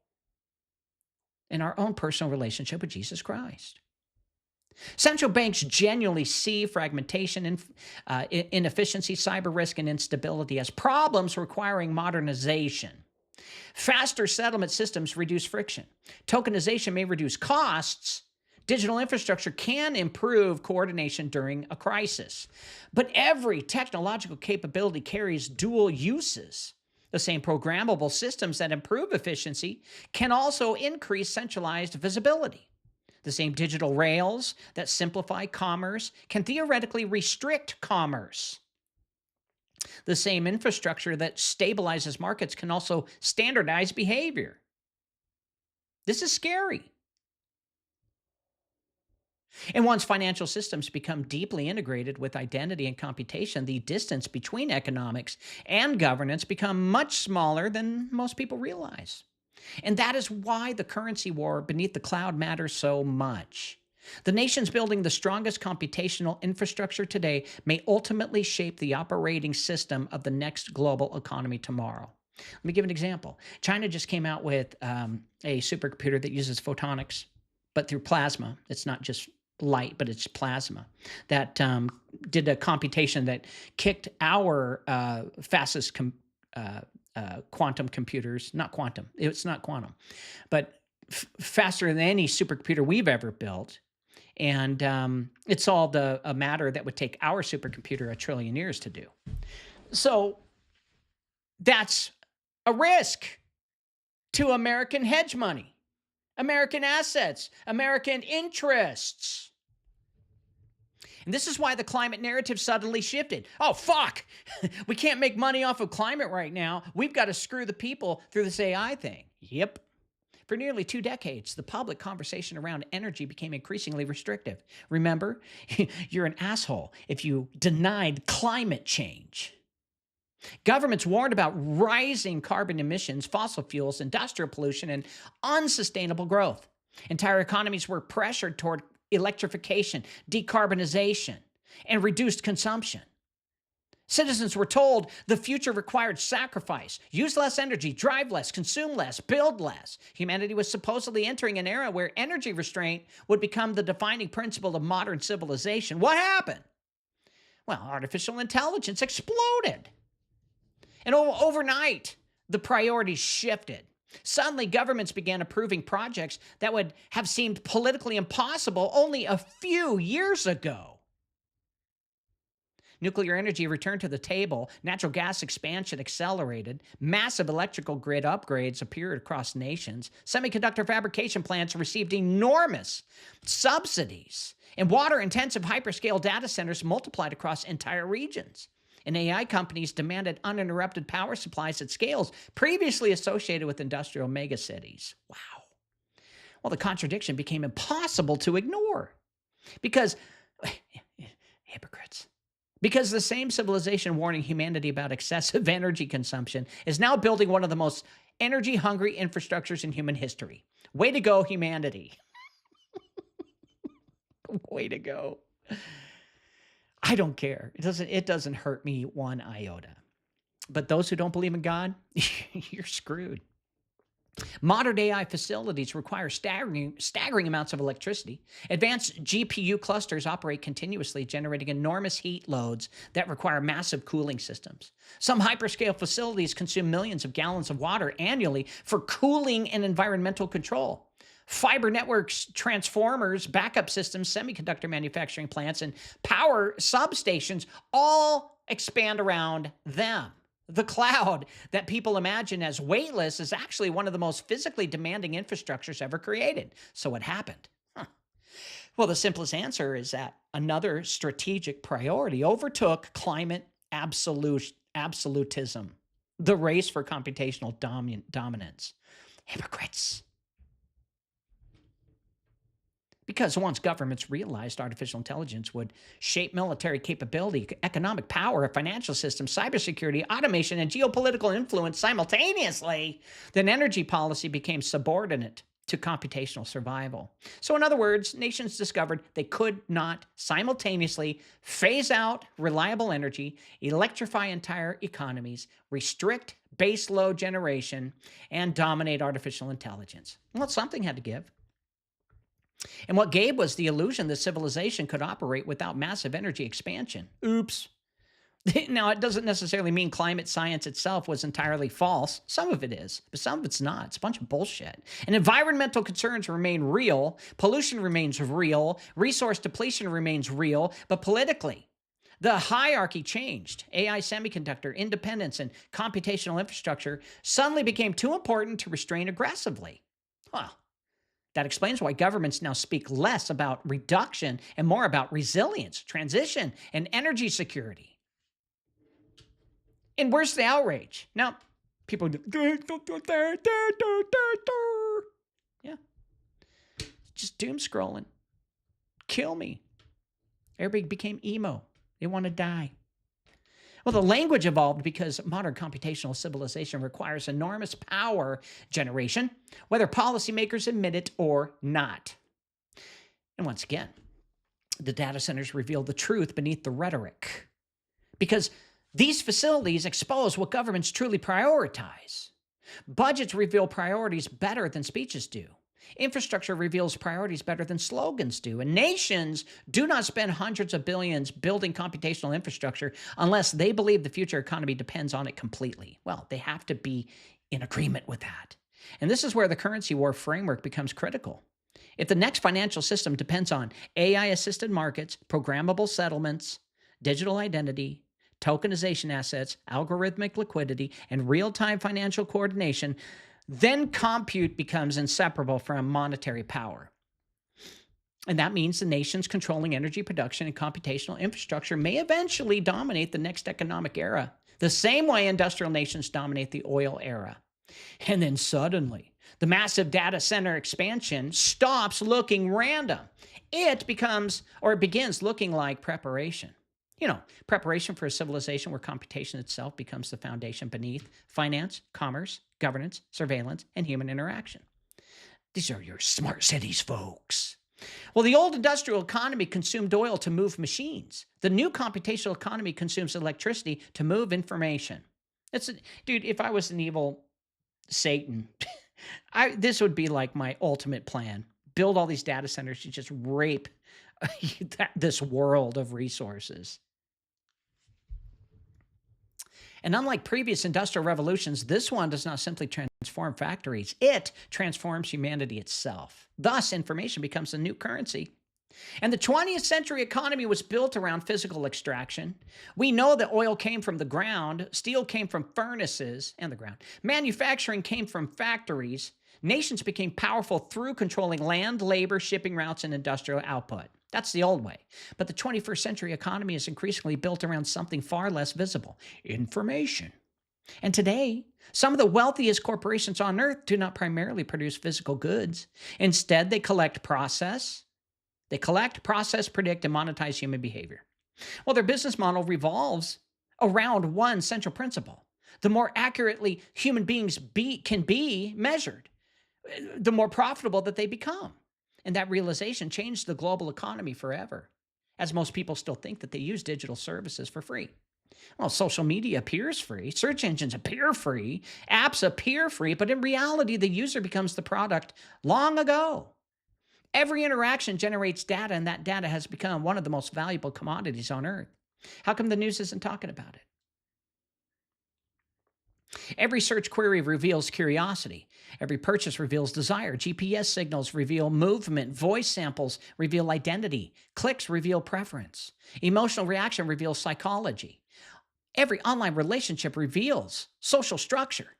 and our own personal relationship with Jesus Christ. Central banks genuinely see fragmentation, inefficiency, cyber risk, and instability as problems requiring modernization. Faster settlement systems reduce friction. Tokenization may reduce costs. Digital infrastructure can improve coordination during a crisis. But every technological capability carries dual uses. The same programmable systems that improve efficiency can also increase centralized visibility. The same digital rails that simplify commerce can theoretically restrict commerce. The same infrastructure that stabilizes markets can also standardize behavior. This is scary. And once financial systems become deeply integrated with identity and computation, the distance between economics and governance become much smaller than most people realize. And that is why the currency war beneath the cloud matters so much. The nations building the strongest computational infrastructure today may ultimately shape the operating system of the next global economy tomorrow. Let me give an example. China just came out with a supercomputer that uses photonics, but through plasma. It's not just light, but it's plasma, that did a computation that kicked our fastest quantum computers, not quantum, it's not quantum, but faster than any supercomputer we've ever built. And it solved a matter that would take our supercomputer 1 trillion years to do. So that's a risk to American hedge money, American assets, American interests. And this is why the climate narrative suddenly shifted. Oh, fuck. We can't make money off of climate right now. We've got to screw the people through this AI thing. Yep. For nearly 2 decades, the public conversation around energy became increasingly restrictive. Remember, you're an asshole if you denied climate change. Governments warned about rising carbon emissions, fossil fuels, industrial pollution, and unsustainable growth. Entire economies were pressured toward electrification, decarbonization, and reduced consumption. Citizens were told the future required sacrifice, use less energy, drive less, consume less, build less. Humanity was supposedly entering an era where energy restraint would become the defining principle of modern civilization. What happened? Well, artificial intelligence exploded. And overnight, the priorities shifted. Suddenly, governments began approving projects that would have seemed politically impossible only a few years ago. Nuclear energy returned to the table, natural gas expansion accelerated, massive electrical grid upgrades appeared across nations, semiconductor fabrication plants received enormous subsidies, and water-intensive hyperscale data centers multiplied across entire regions. And AI companies demanded uninterrupted power supplies at scales previously associated with industrial megacities. Wow. Well, the contradiction became impossible to ignore because hypocrites. Because the same civilization warning humanity about excessive energy consumption is now building one of the most energy-hungry infrastructures in human history. Way to go, humanity. Way to go. I don't care. It doesn't hurt me one iota. But those who don't believe in God, you're screwed. Modern AI facilities require staggering amounts of electricity. Advanced GPU clusters operate continuously, generating enormous heat loads that require massive cooling systems. Some hyperscale facilities consume millions of gallons of water annually for cooling and environmental control. Fiber networks, transformers, backup systems, semiconductor manufacturing plants, and power substations all expand around them. The cloud that people imagine as weightless is actually one of the most physically demanding infrastructures ever created. So what happened? Well, the simplest answer is that another strategic priority overtook climate absolutism, the race for computational dominance. Hypocrites. Because once governments realized artificial intelligence would shape military capability, economic power, financial systems, cybersecurity, automation, and geopolitical influence simultaneously, then energy policy became subordinate to computational survival. So in other words, nations discovered they could not simultaneously phase out reliable energy, electrify entire economies, restrict base load generation, and dominate artificial intelligence. Well, something had to give. And what gave was the illusion that civilization could operate without massive energy expansion. Oops. Now, it doesn't necessarily mean climate science itself was entirely false. Some of it is, but some of it's not. It's a bunch of bullshit. And environmental concerns remain real. Pollution remains real. Resource depletion remains real. But politically, the hierarchy changed. AI, semiconductor, independence, and computational infrastructure suddenly became too important to restrain aggressively. Well, that explains why governments now speak less about reduction and more about resilience, transition, and energy security. And where's the outrage? Now, people do, yeah, just doom scrolling. Kill me. Everybody became emo. They want to die. Well, the language evolved because modern computational civilization requires enormous power generation, whether policymakers admit it or not. And once again, the data centers reveal the truth beneath the rhetoric, because these facilities expose what governments truly prioritize. Budgets reveal priorities better than speeches do. Infrastructure reveals priorities better than slogans do. And nations do not spend hundreds of billions building computational infrastructure unless they believe the future economy depends on it completely. Well, they have to be in agreement with that. And this is where the currency war framework becomes critical. If the next financial system depends on AI-assisted markets, programmable settlements, digital identity, tokenization assets, algorithmic liquidity, and real-time financial coordination, then compute becomes inseparable from monetary power. And that means the nations controlling energy production and computational infrastructure may eventually dominate the next economic era, the same way industrial nations dominate the oil era. And then suddenly, the massive data center expansion stops looking random. It begins looking like preparation. You know, preparation for a civilization where computation itself becomes the foundation beneath finance, commerce, governance, surveillance, and human interaction. These are your smart cities, folks. Well, the old industrial economy consumed oil to move machines. The new computational economy consumes electricity to move information. Dude, if I was an evil Satan, this would be like my ultimate plan. Build all these data centers to just rape this world of resources. And unlike previous industrial revolutions, this one does not simply transform factories. It transforms humanity itself. Thus, information becomes the new currency. And the 20th century economy was built around physical extraction. We know that oil came from the ground, steel came from furnaces and the ground. Manufacturing came from factories. Nations became powerful through controlling land, labor, shipping routes, and industrial output. That's the old way. But the 21st century economy is increasingly built around something far less visible: information. And today, some of the wealthiest corporations on earth do not primarily produce physical goods. Instead, they collect, process, predict, and monetize human behavior. Well, their business model revolves around one central principle. The more accurately human beings can be measured, the more profitable that they become. And that realization changed the global economy forever, as most people still think that they use digital services for free. Well, social media appears free, search engines appear free, apps appear free, but in reality, the user becomes the product long ago. Every interaction generates data, and that data has become one of the most valuable commodities on Earth. How come the news isn't talking about it? Every search query reveals curiosity. Every purchase reveals desire. GPS signals reveal movement. Voice samples reveal identity. Clicks reveal preference. Emotional reaction reveals psychology. Every online relationship reveals social structure.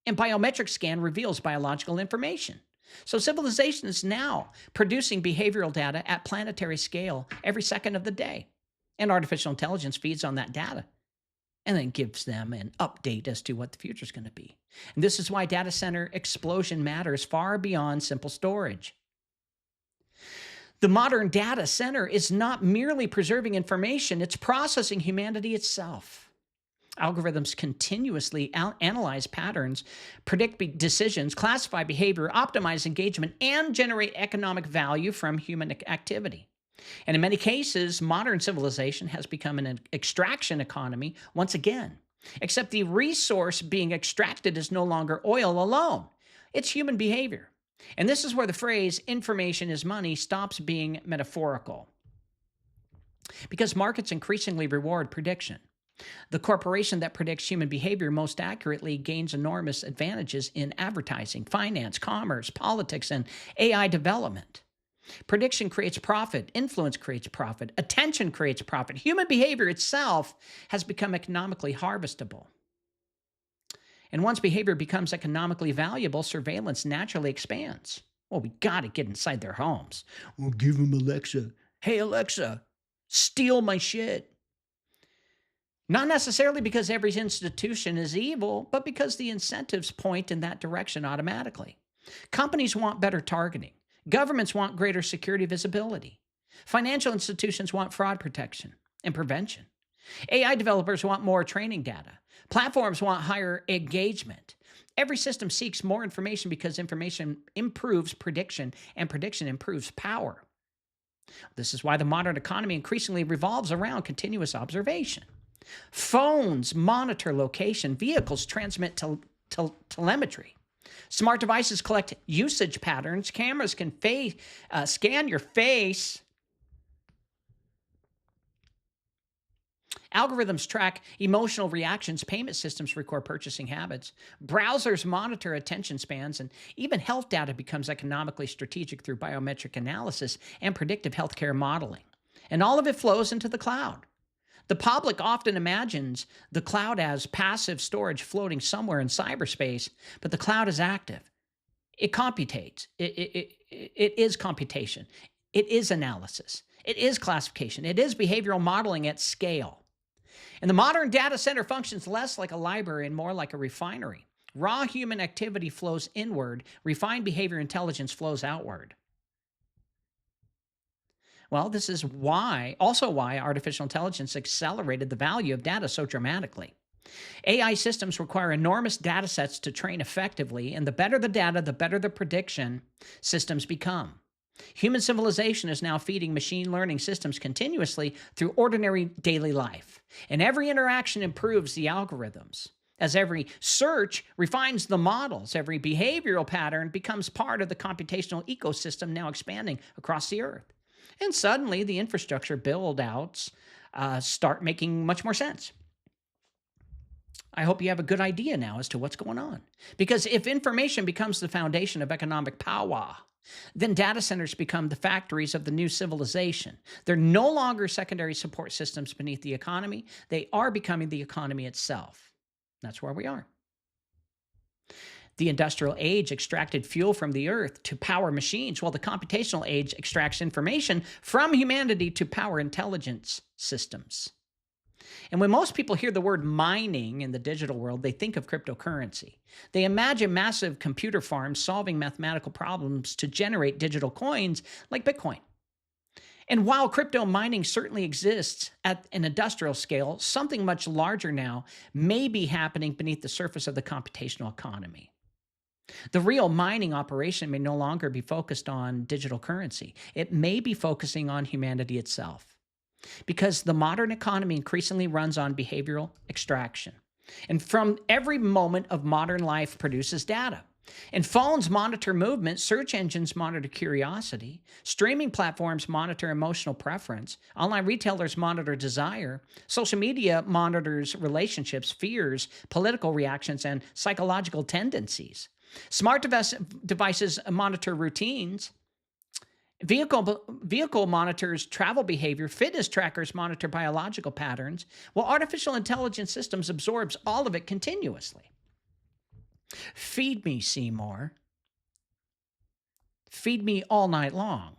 And biometric scan reveals biological information. So civilization is now producing behavioral data at planetary scale every second of the day. And artificial intelligence feeds on that data and then gives them an update as to what the future is going to be. And this is why data center explosion matters far beyond simple storage. The modern data center is not merely preserving information, it's processing humanity itself. Algorithms continuously analyze patterns, predict decisions, classify behavior, optimize engagement, and generate economic value from human activity. And in many cases, modern civilization has become an extraction economy once again. Except the resource being extracted is no longer oil alone. It's human behavior. And this is where the phrase information is money stops being metaphorical. Because markets increasingly reward prediction. The corporation that predicts human behavior most accurately gains enormous advantages in advertising, finance, commerce, politics, and AI development. Prediction creates profit, influence creates profit, attention creates profit. Human behavior itself has become economically harvestable. And once behavior becomes economically valuable, surveillance naturally expands. Well, we got to get inside their homes. We'll give them Alexa. Hey, Alexa, steal my shit. Not necessarily because every institution is evil, but because the incentives point in that direction automatically. Companies want better targeting. Governments want greater security visibility. Financial institutions want fraud protection and prevention. AI developers want more training data. Platforms want higher engagement. Every system seeks more information because information improves prediction, and prediction improves power. This is why the modern economy increasingly revolves around continuous observation. Phones monitor location. Vehicles transmit telemetry. Smart devices collect usage patterns. Cameras can scan your face. Algorithms track emotional reactions. Payment systems record purchasing habits. Browsers monitor attention spans. And even health data becomes economically strategic through biometric analysis and predictive healthcare modeling. And all of it flows into the cloud. The public often imagines the cloud as passive storage floating somewhere in cyberspace, but the cloud is active. It computates. It is computation. It is analysis. It is classification. It is behavioral modeling at scale. And the modern data center functions less like a library and more like a refinery. Raw human activity flows inward. Refined behavior intelligence flows outward. Well, this is also why artificial intelligence accelerated the value of data so dramatically. AI systems require enormous data sets to train effectively, and the better the data, the better the prediction systems become. Human civilization is now feeding machine learning systems continuously through ordinary daily life, and every interaction improves the algorithms. As every search refines the models, every behavioral pattern becomes part of the computational ecosystem now expanding across the Earth. And suddenly, the infrastructure build-outs start making much more sense. I hope you have a good idea now as to what's going on. Because if information becomes the foundation of economic power, then data centers become the factories of the new civilization. They're no longer secondary support systems beneath the economy. They are becoming the economy itself. That's where we are. The industrial age extracted fuel from the earth to power machines, while the computational age extracts information from humanity to power intelligence systems. And when most people hear the word mining in the digital world, they think of cryptocurrency. They imagine massive computer farms solving mathematical problems to generate digital coins like Bitcoin. And while crypto mining certainly exists at an industrial scale, something much larger now may be happening beneath the surface of the computational economy. The real mining operation may no longer be focused on digital currency. It may be focusing on humanity itself. Because the modern economy increasingly runs on behavioral extraction. And from every moment of modern life produces data. And phones monitor movement, search engines monitor curiosity, streaming platforms monitor emotional preference, online retailers monitor desire, social media monitors relationships, fears, political reactions, and psychological tendencies. Smart devices monitor routines. Vehicle monitors travel behavior, fitness trackers monitor biological patterns, while artificial intelligence systems absorbs all of it continuously. Feed me, Seymour. Feed me all night long.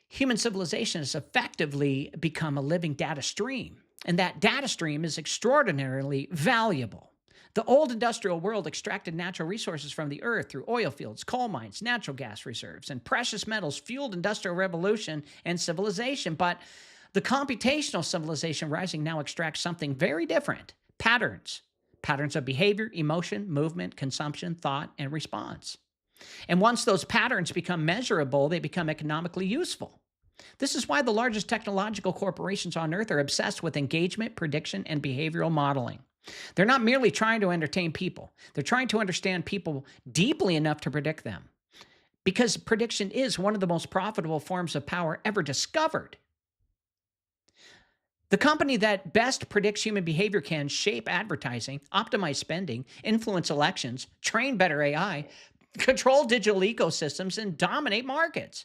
Human civilization has effectively become a living data stream, and that data stream is extraordinarily valuable. The old industrial world extracted natural resources from the earth through oil fields, coal mines, natural gas reserves, and precious metals fueled industrial revolution and civilization. But the computational civilization rising now extracts something very different: patterns. Patterns of behavior, emotion, movement, consumption, thought, and response. And once those patterns become measurable, they become economically useful. This is why the largest technological corporations on earth are obsessed with engagement, prediction, and behavioral modeling. They're not merely trying to entertain people. They're trying to understand people deeply enough to predict them. Because prediction is one of the most profitable forms of power ever discovered. The company that best predicts human behavior can shape advertising, optimize spending, influence elections, train better AI, control digital ecosystems, and dominate markets.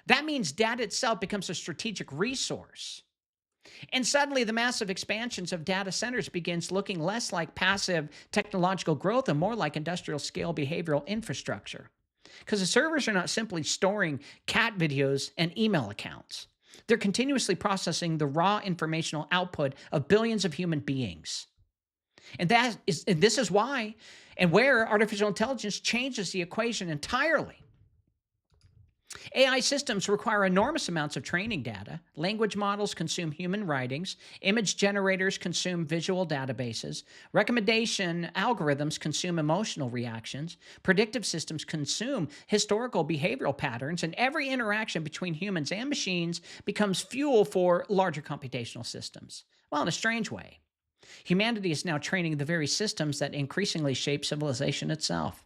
That means data itself becomes a strategic resource. And suddenly the massive expansions of data centers begins looking less like passive technological growth and more like industrial scale behavioral infrastructure. Because the servers are not simply storing cat videos and email accounts. They're continuously processing the raw informational output of billions of human beings. And this is why and where artificial intelligence changes the equation entirely. AI systems require enormous amounts of training data. Language models consume human writings. Image generators consume visual databases. Recommendation algorithms consume emotional reactions. Predictive systems consume historical behavioral patterns. And every interaction between humans and machines becomes fuel for larger computational systems. Well, in a strange way, humanity is now training the very systems that increasingly shape civilization itself.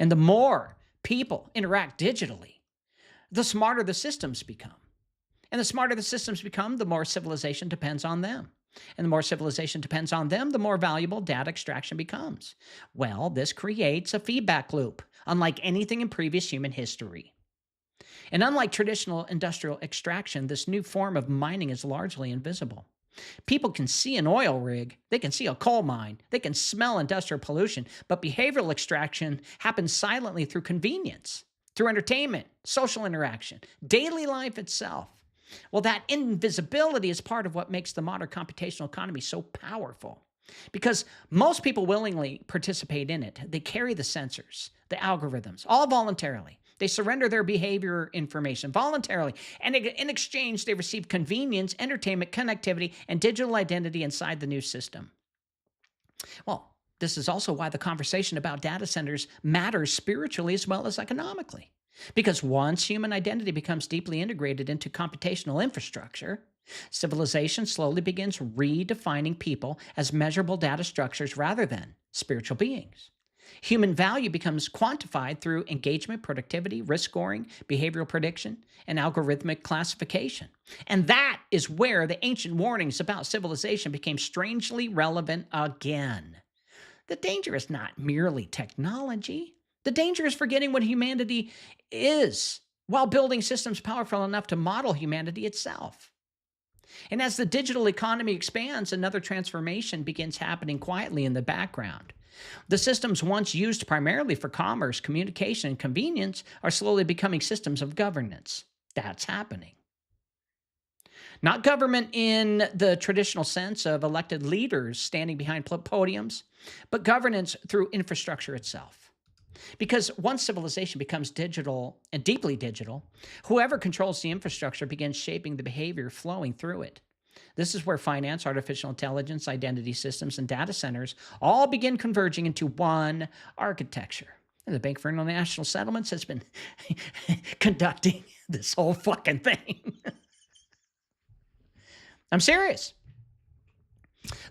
And the more people interact digitally, the smarter the systems become. And the smarter the systems become, the more civilization depends on them. And the more civilization depends on them, the more valuable data extraction becomes. Well, this creates a feedback loop, unlike anything in previous human history. And unlike traditional industrial extraction, this new form of mining is largely invisible. People can see an oil rig, they can see a coal mine, they can smell industrial pollution, but behavioral extraction happens silently through convenience, through entertainment, social interaction, daily life itself. Well, that invisibility is part of what makes the modern computational economy so powerful. Because most people willingly participate in it. They carry the sensors, the algorithms, all voluntarily. They surrender their behavior information voluntarily. And in exchange, they receive convenience, entertainment, connectivity, and digital identity inside the new system. Well, this is also why the conversation about data centers matters spiritually as well as economically. Because once human identity becomes deeply integrated into computational infrastructure, civilization slowly begins redefining people as measurable data structures rather than spiritual beings. Human value becomes quantified through engagement, productivity, risk scoring, behavioral prediction, and algorithmic classification. And that is where the ancient warnings about civilization became strangely relevant again. The danger is not merely technology. The danger is forgetting what humanity is while building systems powerful enough to model humanity itself. And as the digital economy expands, another transformation begins happening quietly in the background. The systems once used primarily for commerce, communication, and convenience are slowly becoming systems of governance. That's happening. Not government in the traditional sense of elected leaders standing behind podiums, but governance through infrastructure itself. Because once civilization becomes digital and deeply digital, whoever controls the infrastructure begins shaping the behavior flowing through it. This is where finance, artificial intelligence, identity systems, and data centers all begin converging into one architecture. And the Bank for International Settlements has been conducting this whole fucking thing. I'm serious.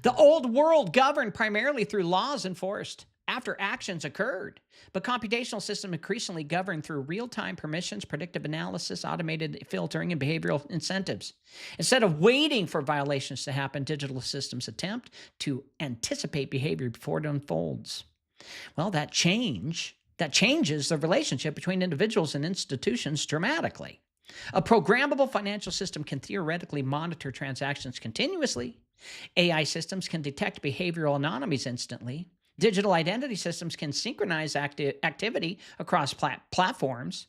The old world governed primarily through laws enforced after actions occurred, but computational systems increasingly govern through real-time permissions, predictive analysis, automated filtering, and behavioral incentives. Instead of waiting for violations to happen, digital systems attempt to anticipate behavior before it unfolds. Well, that changes the relationship between individuals and institutions dramatically. A programmable financial system can theoretically monitor transactions continuously. AI systems can detect behavioral anomalies instantly. Digital identity systems can synchronize activity across platforms.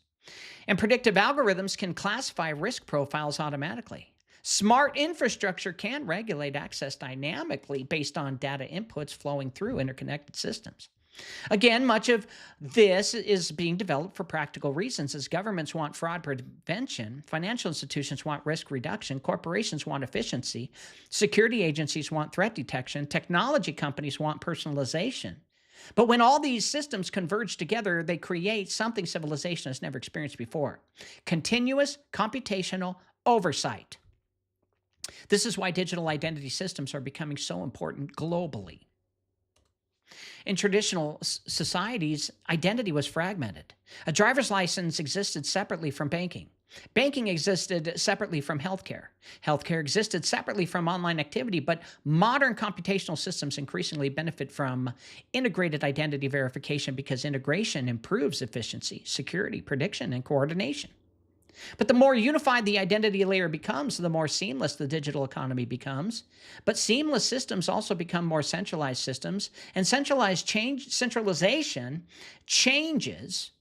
And predictive algorithms can classify risk profiles automatically. Smart infrastructure can regulate access dynamically based on data inputs flowing through interconnected systems. Again, much of this is being developed for practical reasons, as governments want fraud prevention, financial institutions want risk reduction, corporations want efficiency, security agencies want threat detection, technology companies want personalization. But when all these systems converge together, they create something civilization has never experienced before: continuous computational oversight. This is why digital identity systems are becoming so important globally. In traditional societies, identity was fragmented. A driver's license existed separately from banking. Banking existed separately from healthcare. Healthcare existed separately from online activity, but modern computational systems increasingly benefit from integrated identity verification because integration improves efficiency, security, prediction, and coordination. But the more unified the identity layer becomes, the more seamless the digital economy becomes. But seamless systems also become more centralized systems, and centralization changes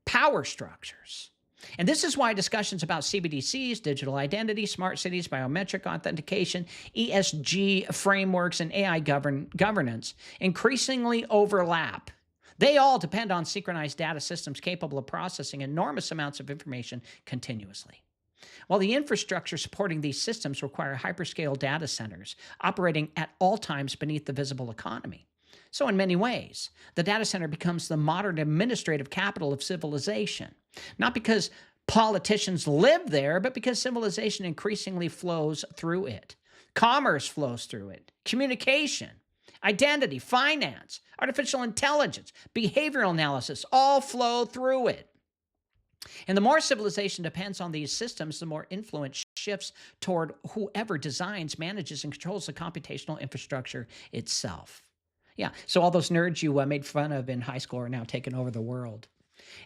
power structures. And this is why discussions about CBDCs, digital identity, smart cities, biometric authentication, ESG frameworks, and AI governance increasingly overlap. They all depend on synchronized data systems capable of processing enormous amounts of information continuously. While the infrastructure supporting these systems require hyperscale data centers operating at all times beneath the visible economy. So in many ways, the data center becomes the modern administrative capital of civilization, not because politicians live there, but because civilization increasingly flows through it. Commerce flows through it. Communication, identity, finance, artificial intelligence, behavioral analysis all flow through it. And the more civilization depends on these systems, the more influence shifts toward whoever designs, manages, and controls the computational infrastructure itself. Yeah, so all those nerds you made fun of in high school are now taking over the world.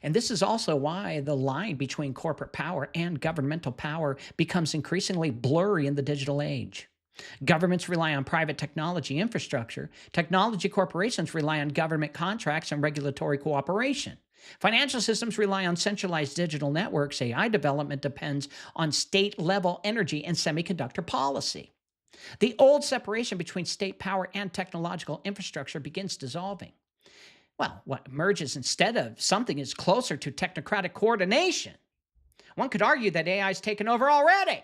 And this is also why the line between corporate power and governmental power becomes increasingly blurry in the digital age. Governments rely on private technology infrastructure. Technology corporations rely on government contracts and regulatory cooperation. Financial systems rely on centralized digital networks. AI development depends on state-level energy and semiconductor policy. The old separation between state power and technological infrastructure begins dissolving. Well, what emerges instead of something is closer to technocratic coordination. One could argue that AI has taken over already.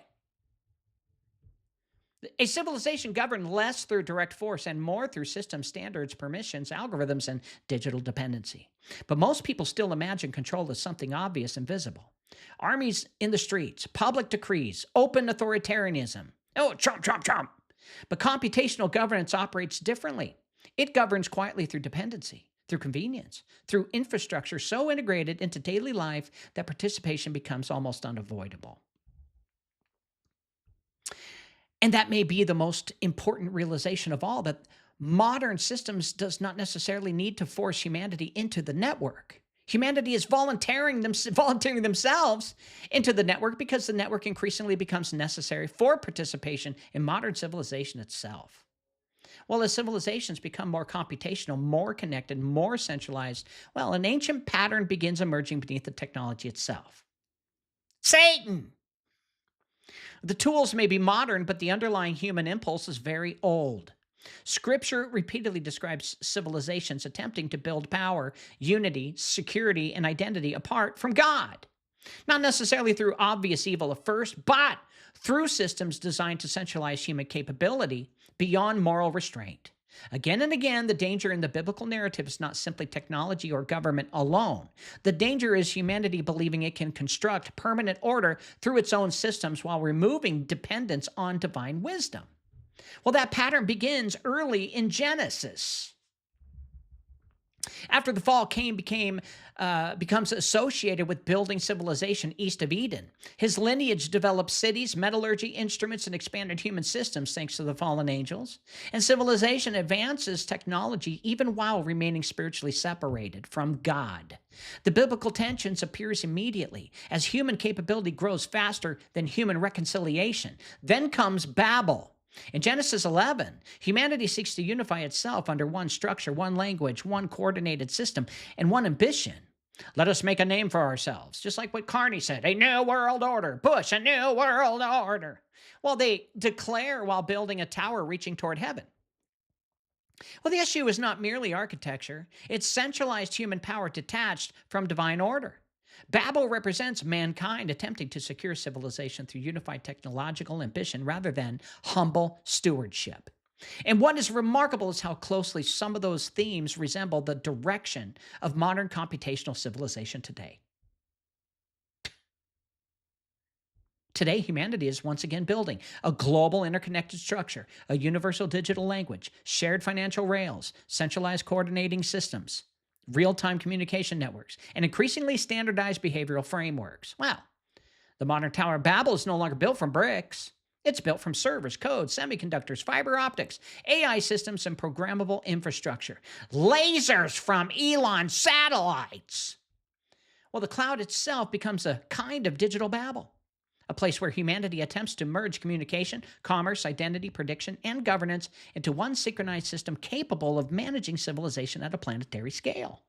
A civilization governed less through direct force and more through system standards, permissions, algorithms, and digital dependency. But most people still imagine control as something obvious and visible. Armies in the streets, public decrees, open authoritarianism. Oh, Trump, Trump, Trump. But computational governance operates differently. It governs quietly through dependency, through convenience, through infrastructure so integrated into daily life that participation becomes almost unavoidable. And that may be the most important realization of all, that modern systems does not necessarily need to force humanity into the network. Humanity is volunteering themselves into the network because the network increasingly becomes necessary for participation in modern civilization itself. Well, as civilizations become more computational, more connected, more centralized, well, an ancient pattern begins emerging beneath the technology itself. Satan! The tools may be modern, but the underlying human impulse is very old. Scripture repeatedly describes civilizations attempting to build power, unity, security, and identity apart from God. Not necessarily through obvious evil at first, but through systems designed to centralize human capability beyond moral restraint. Again and again, the danger in the biblical narrative is not simply technology or government alone. The danger is humanity believing it can construct permanent order through its own systems while removing dependence on divine wisdom. Well, that pattern begins early in Genesis. After the fall, Cain becomes associated with building civilization east of Eden. His lineage developed cities, metallurgy, instruments, and expanded human systems thanks to the fallen angels. And civilization advances technology even while remaining spiritually separated from God. The biblical tensions appears immediately as human capability grows faster than human reconciliation. Then comes Babel. In Genesis 11, humanity seeks to unify itself under one structure, one language, one coordinated system, and one ambition. Let us make a name for ourselves, just like what Carney said, a new world order. Bush, a new world order. Well, they declare while building a tower reaching toward heaven. Well, the issue is not merely architecture. It's centralized human power detached from divine order. Babel represents mankind attempting to secure civilization through unified technological ambition rather than humble stewardship. And what is remarkable is how closely some of those themes resemble the direction of modern computational civilization today. Today, humanity is once again building a global interconnected structure, a universal digital language, shared financial rails, centralized coordinating systems, real-time communication networks, and increasingly standardized behavioral frameworks. Well, the modern Tower of Babel is no longer built from bricks. It's built from servers, code, semiconductors, fiber optics, AI systems, and programmable infrastructure. Lasers from Elon's satellites. Well, the cloud itself becomes a kind of digital Babel, a place where humanity attempts to merge communication, commerce, identity, prediction, and governance into one synchronized system capable of managing civilization at a planetary scale.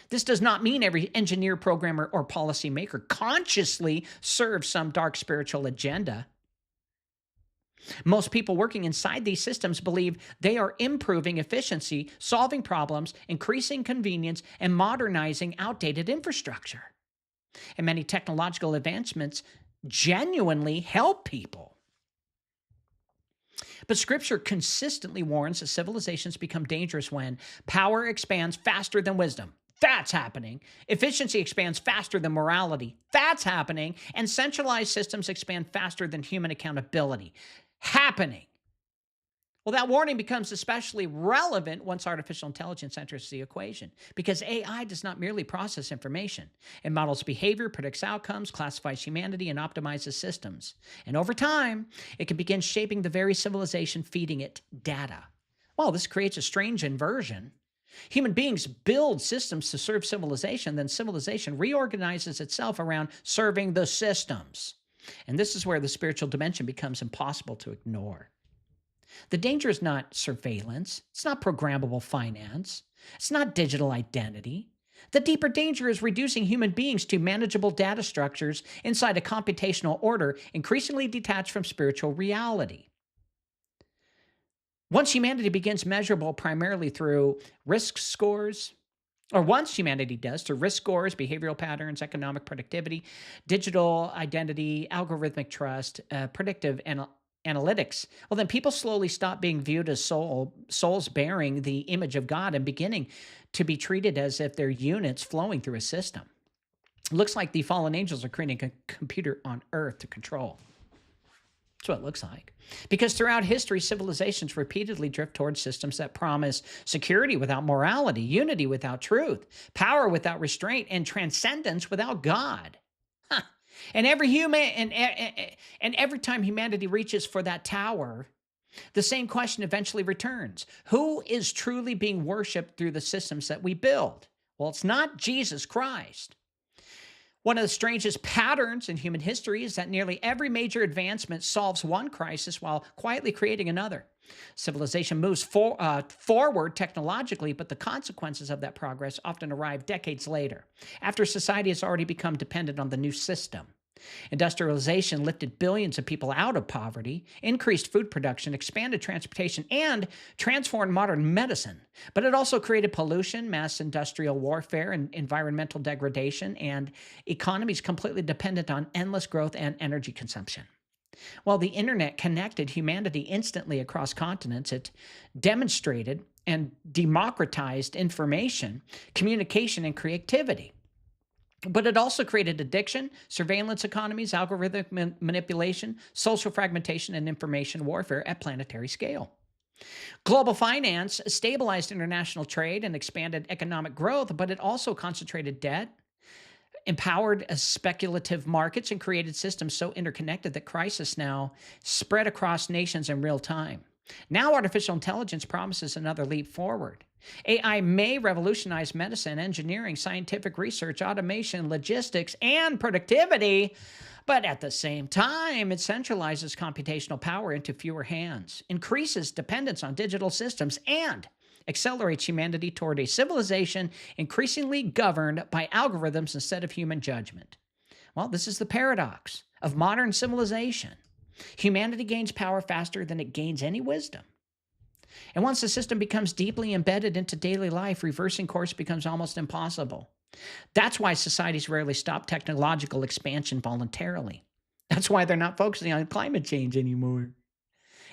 This does not mean every engineer, programmer, or policymaker consciously serves some dark spiritual agenda. Most people working inside these systems believe they are improving efficiency, solving problems, increasing convenience, and modernizing outdated infrastructure. And many technological advancements genuinely help people. But Scripture consistently warns that civilizations become dangerous when power expands faster than wisdom. That's happening. Efficiency expands faster than morality. That's happening. And centralized systems expand faster than human accountability. Happening. Well, that warning becomes especially relevant once artificial intelligence enters the equation, because AI does not merely process information. It models behavior, predicts outcomes, classifies humanity, and optimizes systems. And over time, it can begin shaping the very civilization feeding it data. Well, this creates a strange inversion. Human beings build systems to serve civilization, then civilization reorganizes itself around serving the systems. And this is where the spiritual dimension becomes impossible to ignore. The danger is not surveillance. It's not programmable finance. It's not digital identity. The deeper danger is reducing human beings to manageable data structures inside a computational order increasingly detached from spiritual reality. Once humanity begins measurable primarily through risk scores, or once humanity does, through risk scores, behavioral patterns, economic productivity, digital identity, algorithmic trust, predictive analytics, well, then people slowly stop being viewed as souls bearing the image of God and beginning to be treated as if they're units flowing through a system. It looks like the fallen angels are creating a computer on earth to control. That's what it looks like. Because throughout history, civilizations repeatedly drift towards systems that promise security without morality, unity without truth, power without restraint, and transcendence without God. And every time humanity reaches for that tower, the same question eventually returns. Who is truly being worshipped through the systems that we build? Well, it's not Jesus Christ. One of the strangest patterns in human history is that nearly every major advancement solves one crisis while quietly creating another. Civilization moves forward technologically, but the consequences of that progress often arrive decades later, after society has already become dependent on the new system. Industrialization lifted billions of people out of poverty, increased food production, expanded transportation, and transformed modern medicine. But it also created pollution, mass industrial warfare, and environmental degradation, and economies completely dependent on endless growth and energy consumption. While the internet connected humanity instantly across continents, it demonstrated and democratized information, communication, and creativity. But it also created addiction, surveillance economies, algorithmic manipulation, social fragmentation, and information warfare at planetary scale. Global finance stabilized international trade and expanded economic growth, but it also concentrated debt, empowered speculative markets, and created systems so interconnected that crisis now spread across nations in real time. Now artificial intelligence promises another leap forward. AI may revolutionize medicine, engineering, scientific research, automation, logistics, and productivity, but at the same time, it centralizes computational power into fewer hands, increases dependence on digital systems, and accelerates humanity toward a civilization increasingly governed by algorithms instead of human judgment. Well, this is the paradox of modern civilization. Humanity gains power faster than it gains any wisdom. And once the system becomes deeply embedded into daily life, reversing course becomes almost impossible. That's why societies rarely stop technological expansion voluntarily. That's why they're not focusing on climate change anymore.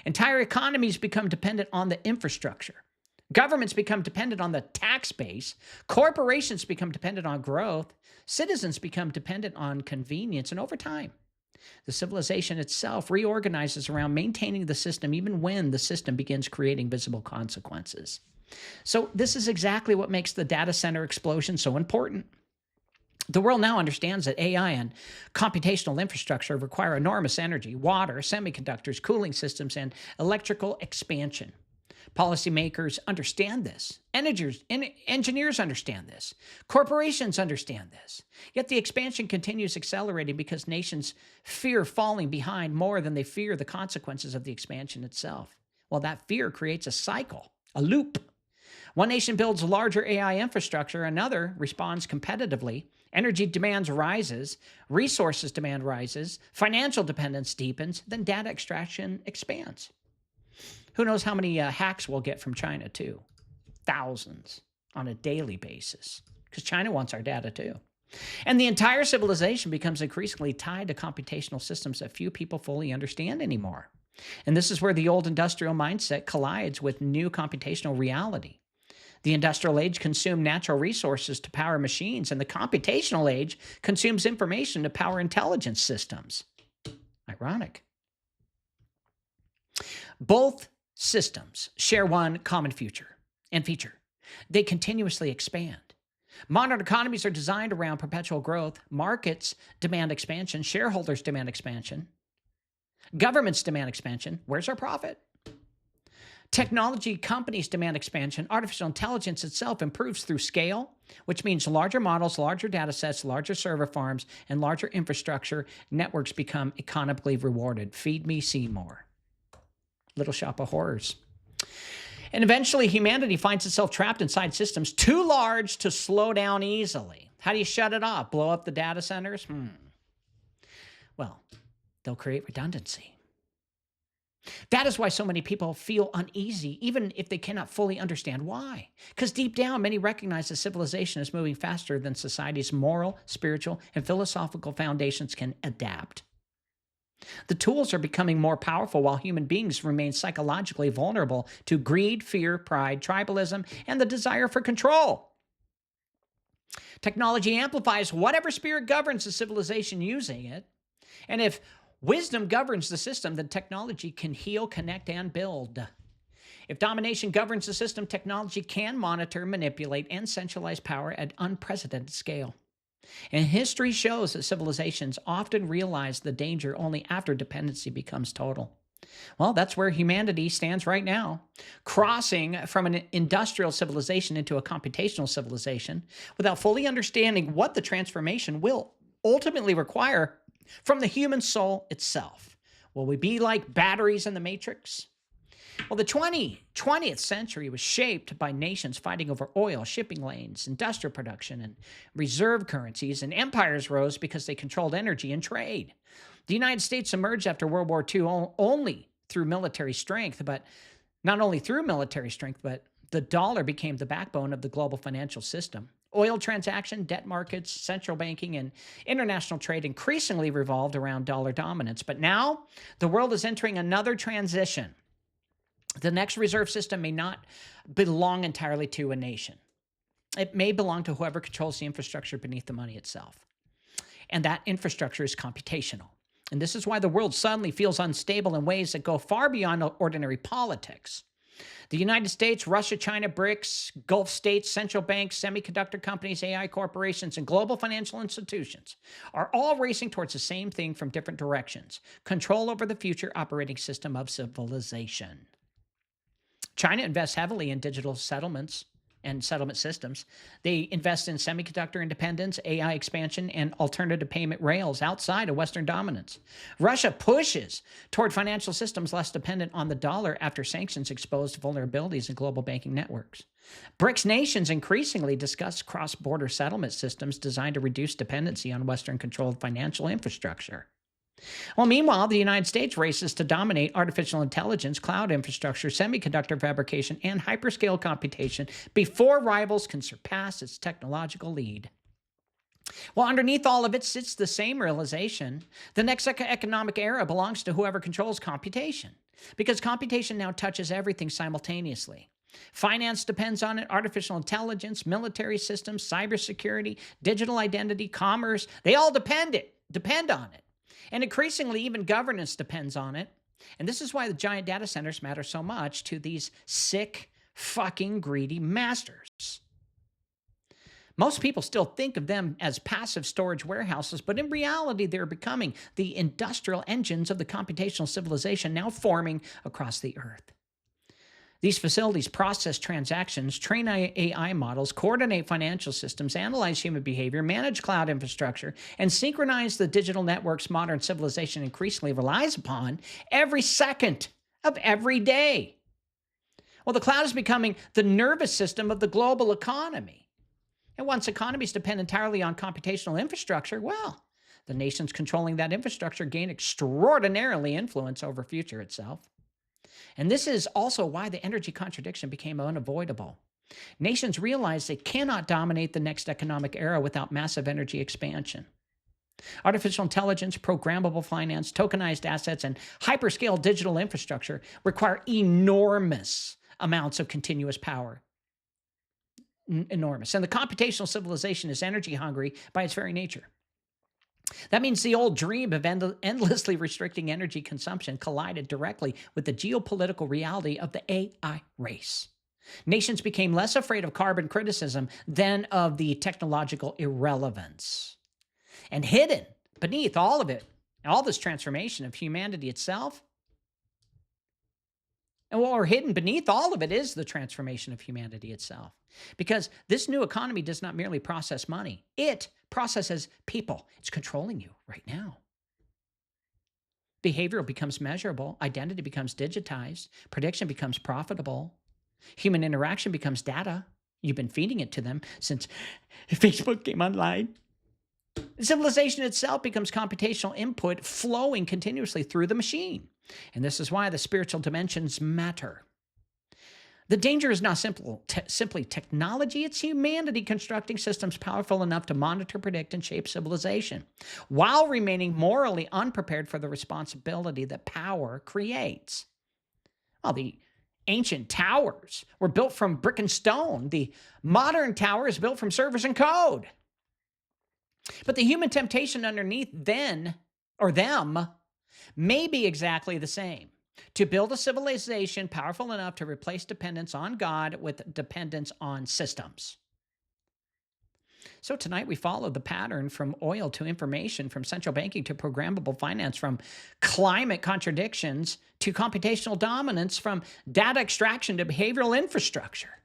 Entire economies become dependent on the infrastructure. Governments become dependent on the tax base. Corporations become dependent on growth. Citizens become dependent on convenience. And over time, the civilization itself reorganizes around maintaining the system even when the system begins creating visible consequences. So this is exactly what makes the data center explosion so important. The world now understands that AI and computational infrastructure require enormous energy, water, semiconductors, cooling systems, and electrical expansion. Policymakers understand this. Engineers understand this. Corporations understand this. Yet the expansion continues accelerating because nations fear falling behind more than they fear the consequences of the expansion itself. Well, that fear creates a cycle, a loop. One nation builds larger AI infrastructure, another responds competitively. Energy demands rises, resources demand rises, financial dependence deepens, then data extraction expands. Who knows how many hacks we'll get from China, too? Thousands on a daily basis, because China wants our data, too. And the entire civilization becomes increasingly tied to computational systems that few people fully understand anymore. And this is where the old industrial mindset collides with new computational reality. The industrial age consumed natural resources to power machines, and the computational age consumes information to power intelligence systems. Ironic. Both systems share one common feature. They continuously expand. Modern economies are designed around perpetual growth. Markets demand expansion. Shareholders demand expansion. Governments demand expansion. Where's our profit? Technology companies demand expansion. Artificial intelligence itself improves through scale, which means larger models, larger data sets, larger server farms, and larger infrastructure networks become economically rewarded. Feed me, see more. Little Shop of Horrors. And eventually, humanity finds itself trapped inside systems too large to slow down easily. How do you shut it off? Blow up the data centers? Well, they'll create redundancy. That is why so many people feel uneasy, even if they cannot fully understand why. Because deep down, many recognize that civilization is moving faster than society's moral, spiritual, and philosophical foundations can adapt. The tools are becoming more powerful while human beings remain psychologically vulnerable to greed, fear, pride, tribalism, and the desire for control. Technology amplifies whatever spirit governs the civilization using it. And if wisdom governs the system, then technology can heal, connect, and build. If domination governs the system, technology can monitor, manipulate, and centralize power at unprecedented scale. And history shows that civilizations often realize the danger only after dependency becomes total. Well, that's where humanity stands right now, crossing from an industrial civilization into a computational civilization without fully understanding what the transformation will ultimately require from the human soul itself. Will we be like batteries in the Matrix? Well, the 20th century was shaped by nations fighting over oil, shipping lanes, industrial production, and reserve currencies, and empires rose because they controlled energy and trade. The United States emerged after World War II only through military strength, but not only through military strength, but the dollar became the backbone of the global financial system. Oil transaction, debt markets, central banking, and international trade increasingly revolved around dollar dominance. But now the world is entering another transition. The next reserve system may not belong entirely to a nation. It may belong to whoever controls the infrastructure beneath the money itself. And that infrastructure is computational. And this is why the world suddenly feels unstable in ways that go far beyond ordinary politics. The United States, Russia, China, BRICS, Gulf states, central banks, semiconductor companies, AI corporations, and global financial institutions are all racing towards the same thing from different directions: control over the future operating system of civilization. China invests heavily in digital settlements and settlement systems. They invest in semiconductor independence, AI expansion, and alternative payment rails outside of Western dominance. Russia pushes toward financial systems less dependent on the dollar after sanctions exposed vulnerabilities in global banking networks. BRICS nations increasingly discuss cross-border settlement systems designed to reduce dependency on Western-controlled financial infrastructure. Well, meanwhile, the United States races to dominate artificial intelligence, cloud infrastructure, semiconductor fabrication, and hyperscale computation before rivals can surpass its technological lead. Well, underneath all of it sits the same realization: the next economic era belongs to whoever controls computation, because computation now touches everything simultaneously. Finance depends on it, artificial intelligence, military systems, cybersecurity, digital identity, commerce, they all depend on it. And increasingly, even governance depends on it. And this is why the giant data centers matter so much to these sick, fucking greedy masters. Most people still think of them as passive storage warehouses, but in reality, they're becoming the industrial engines of the computational civilization now forming across the earth. These facilities process transactions, train AI models, coordinate financial systems, analyze human behavior, manage cloud infrastructure, and synchronize the digital networks modern civilization increasingly relies upon every second of every day. Well, the cloud is becoming the nervous system of the global economy. And once economies depend entirely on computational infrastructure, well, the nations controlling that infrastructure gain extraordinarily influence over future itself. And this is also why the energy contradiction became unavoidable. Nations realized they cannot dominate the next economic era without massive energy expansion. Artificial intelligence, programmable finance, tokenized assets, and hyperscale digital infrastructure require enormous amounts of continuous power. Enormous. And the computational civilization is energy hungry by its very nature. That means the old dream of endlessly restricting energy consumption collided directly with the geopolitical reality of the AI race. Nations became less afraid of carbon criticism than of the technological irrelevance. And hidden beneath all of it, all this transformation of humanity itself, or hidden beneath all of it is the transformation of humanity itself. Because this new economy does not merely process money. It processes people. It's controlling you right now. Behavioral becomes measurable. Identity becomes digitized. Prediction becomes profitable. Human interaction becomes data. You've been feeding it to them since Facebook came online. Civilization itself becomes computational input flowing continuously through the machine. And this is why the spiritual dimensions matter. The danger is not simply technology, it's humanity constructing systems powerful enough to monitor, predict, and shape civilization, while remaining morally unprepared for the responsibility that power creates. Well, the ancient towers were built from brick and stone. The modern tower is built from servers and code. But the human temptation underneath them may be exactly the same. To build a civilization powerful enough to replace dependence on God with dependence on systems. So tonight we follow the pattern from oil to information, from central banking to programmable finance, from climate contradictions to computational dominance, from data extraction to behavioral infrastructure.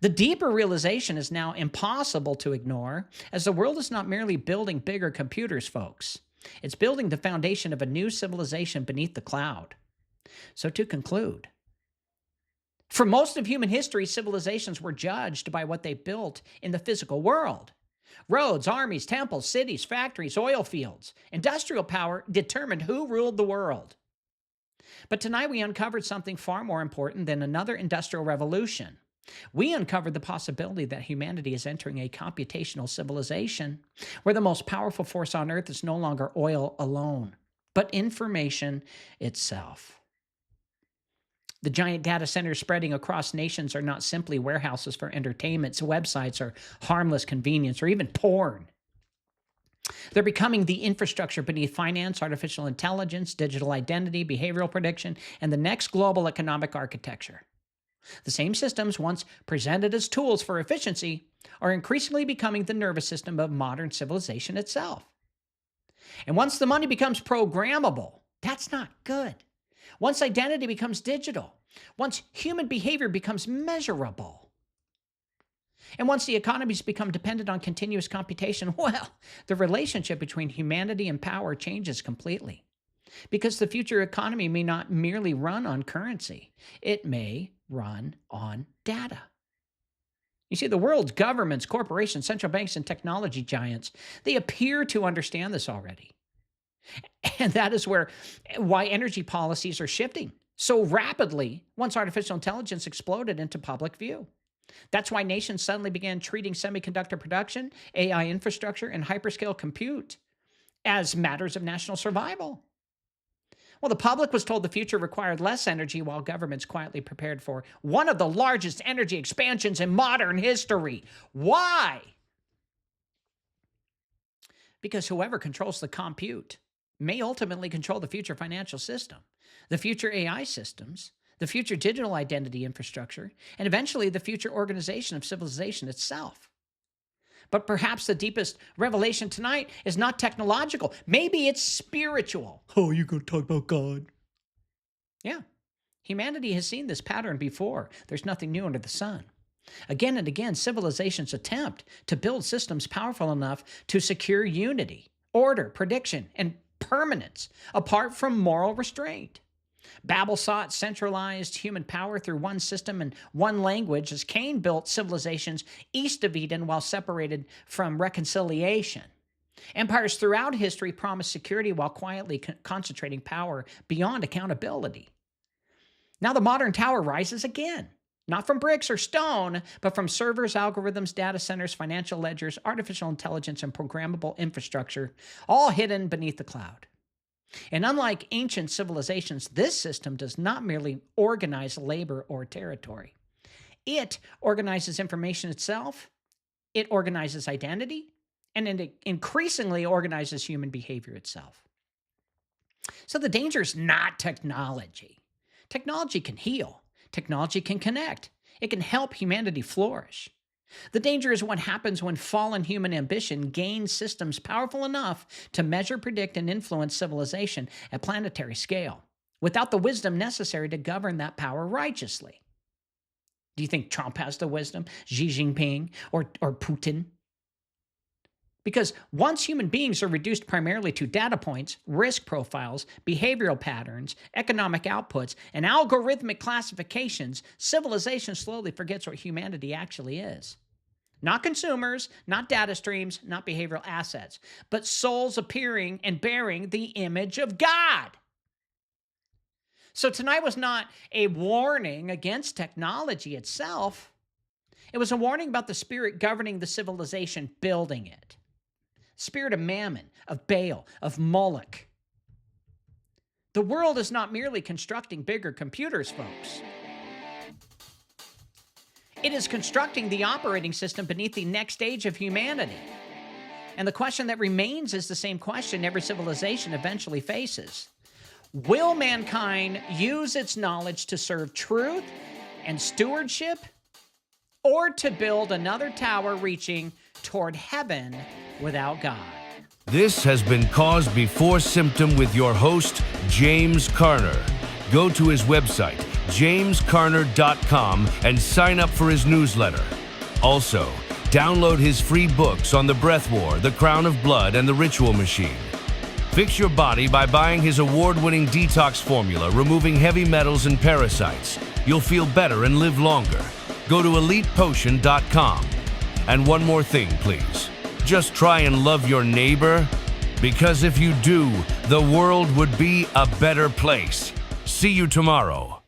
The deeper realization is now impossible to ignore, as the world is not merely building bigger computers, folks. It's building the foundation of a new civilization beneath the cloud. So to conclude, For most of human history, civilizations were judged by what they built in the physical world. Roads, armies, temples, cities, factories, oil fields, industrial power determined who ruled the world. But tonight we uncovered something far more important than another industrial revolution. We uncovered the possibility that humanity is entering a computational civilization where the most powerful force on earth is no longer oil alone, but information itself. The giant data centers spreading across nations are not simply warehouses for entertainment, websites, or harmless convenience, or even porn. They're becoming the infrastructure beneath finance, artificial intelligence, digital identity, behavioral prediction, and the next global economic architecture. The same systems once presented as tools for efficiency are increasingly becoming the nervous system of modern civilization itself. And once the money becomes programmable, that's not good. Once identity becomes digital, once human behavior becomes measurable, and once the economies become dependent on continuous computation, well, the relationship between humanity and power changes completely. Because the future economy may not merely run on currency, it may run on data. You see, the world's governments, corporations, central banks, and technology giants, they appear to understand this already. And that is why energy policies are shifting so rapidly once artificial intelligence exploded into public view. That's why nations suddenly began treating semiconductor production, AI infrastructure, and hyperscale compute as matters of national survival. Well, the public was told the future required less energy while governments quietly prepared for one of the largest energy expansions in modern history. Why? Because whoever controls the compute may ultimately control the future financial system, the future AI systems, the future digital identity infrastructure, and eventually the future organization of civilization itself. But perhaps the deepest revelation tonight is not technological. Maybe it's spiritual. Oh, you're going to talk about God? Yeah. Humanity has seen this pattern before. There's nothing new under the sun. Again and again, civilizations attempt to build systems powerful enough to secure unity, order, prediction, and permanence apart from moral restraint. Babel sought centralized human power through one system and one language as Cain built civilizations east of Eden while separated from reconciliation. Empires throughout history promised security while quietly concentrating power beyond accountability. Now the modern tower rises again, not from bricks or stone, but from servers, algorithms, data centers, financial ledgers, artificial intelligence, and programmable infrastructure, all hidden beneath the cloud. And unlike ancient civilizations, this system does not merely organize labor or territory. It organizes information itself, it organizes identity, and it increasingly organizes human behavior itself. So the danger is not technology. Technology can heal. Technology can connect. It can help humanity flourish. The danger is what happens when fallen human ambition gains systems powerful enough to measure, predict, and influence civilization at planetary scale, without the wisdom necessary to govern that power righteously. Do you think Trump has the wisdom? Xi Jinping or Putin? Because once human beings are reduced primarily to data points, risk profiles, behavioral patterns, economic outputs, and algorithmic classifications, civilization slowly forgets what humanity actually is. Not consumers, not data streams, not behavioral assets, but souls appearing and bearing the image of God. So tonight was not a warning against technology itself. It was a warning about the spirit governing the civilization building it. Spirit of Mammon, of Baal, of Moloch. The world is not merely constructing bigger computers, folks. It is constructing the operating system beneath the next stage of humanity. And the question that remains is the same question every civilization eventually faces. Will mankind use its knowledge to serve truth and stewardship, or to build another tower reaching toward heaven without God? This has been Cause Before Symptom with your host, James Carner. Go to his website, jamescarner.com, and sign up for his newsletter. Also, download his free books on the breath war, the crown of blood, and the ritual machine. Fix your body by buying his award-winning detox formula, removing heavy metals and parasites. you'll feel better and live longer. Go to elitepotion.com. And one more thing, please. Just try and love your neighbor, because if you do, the world would be a better place. See you tomorrow.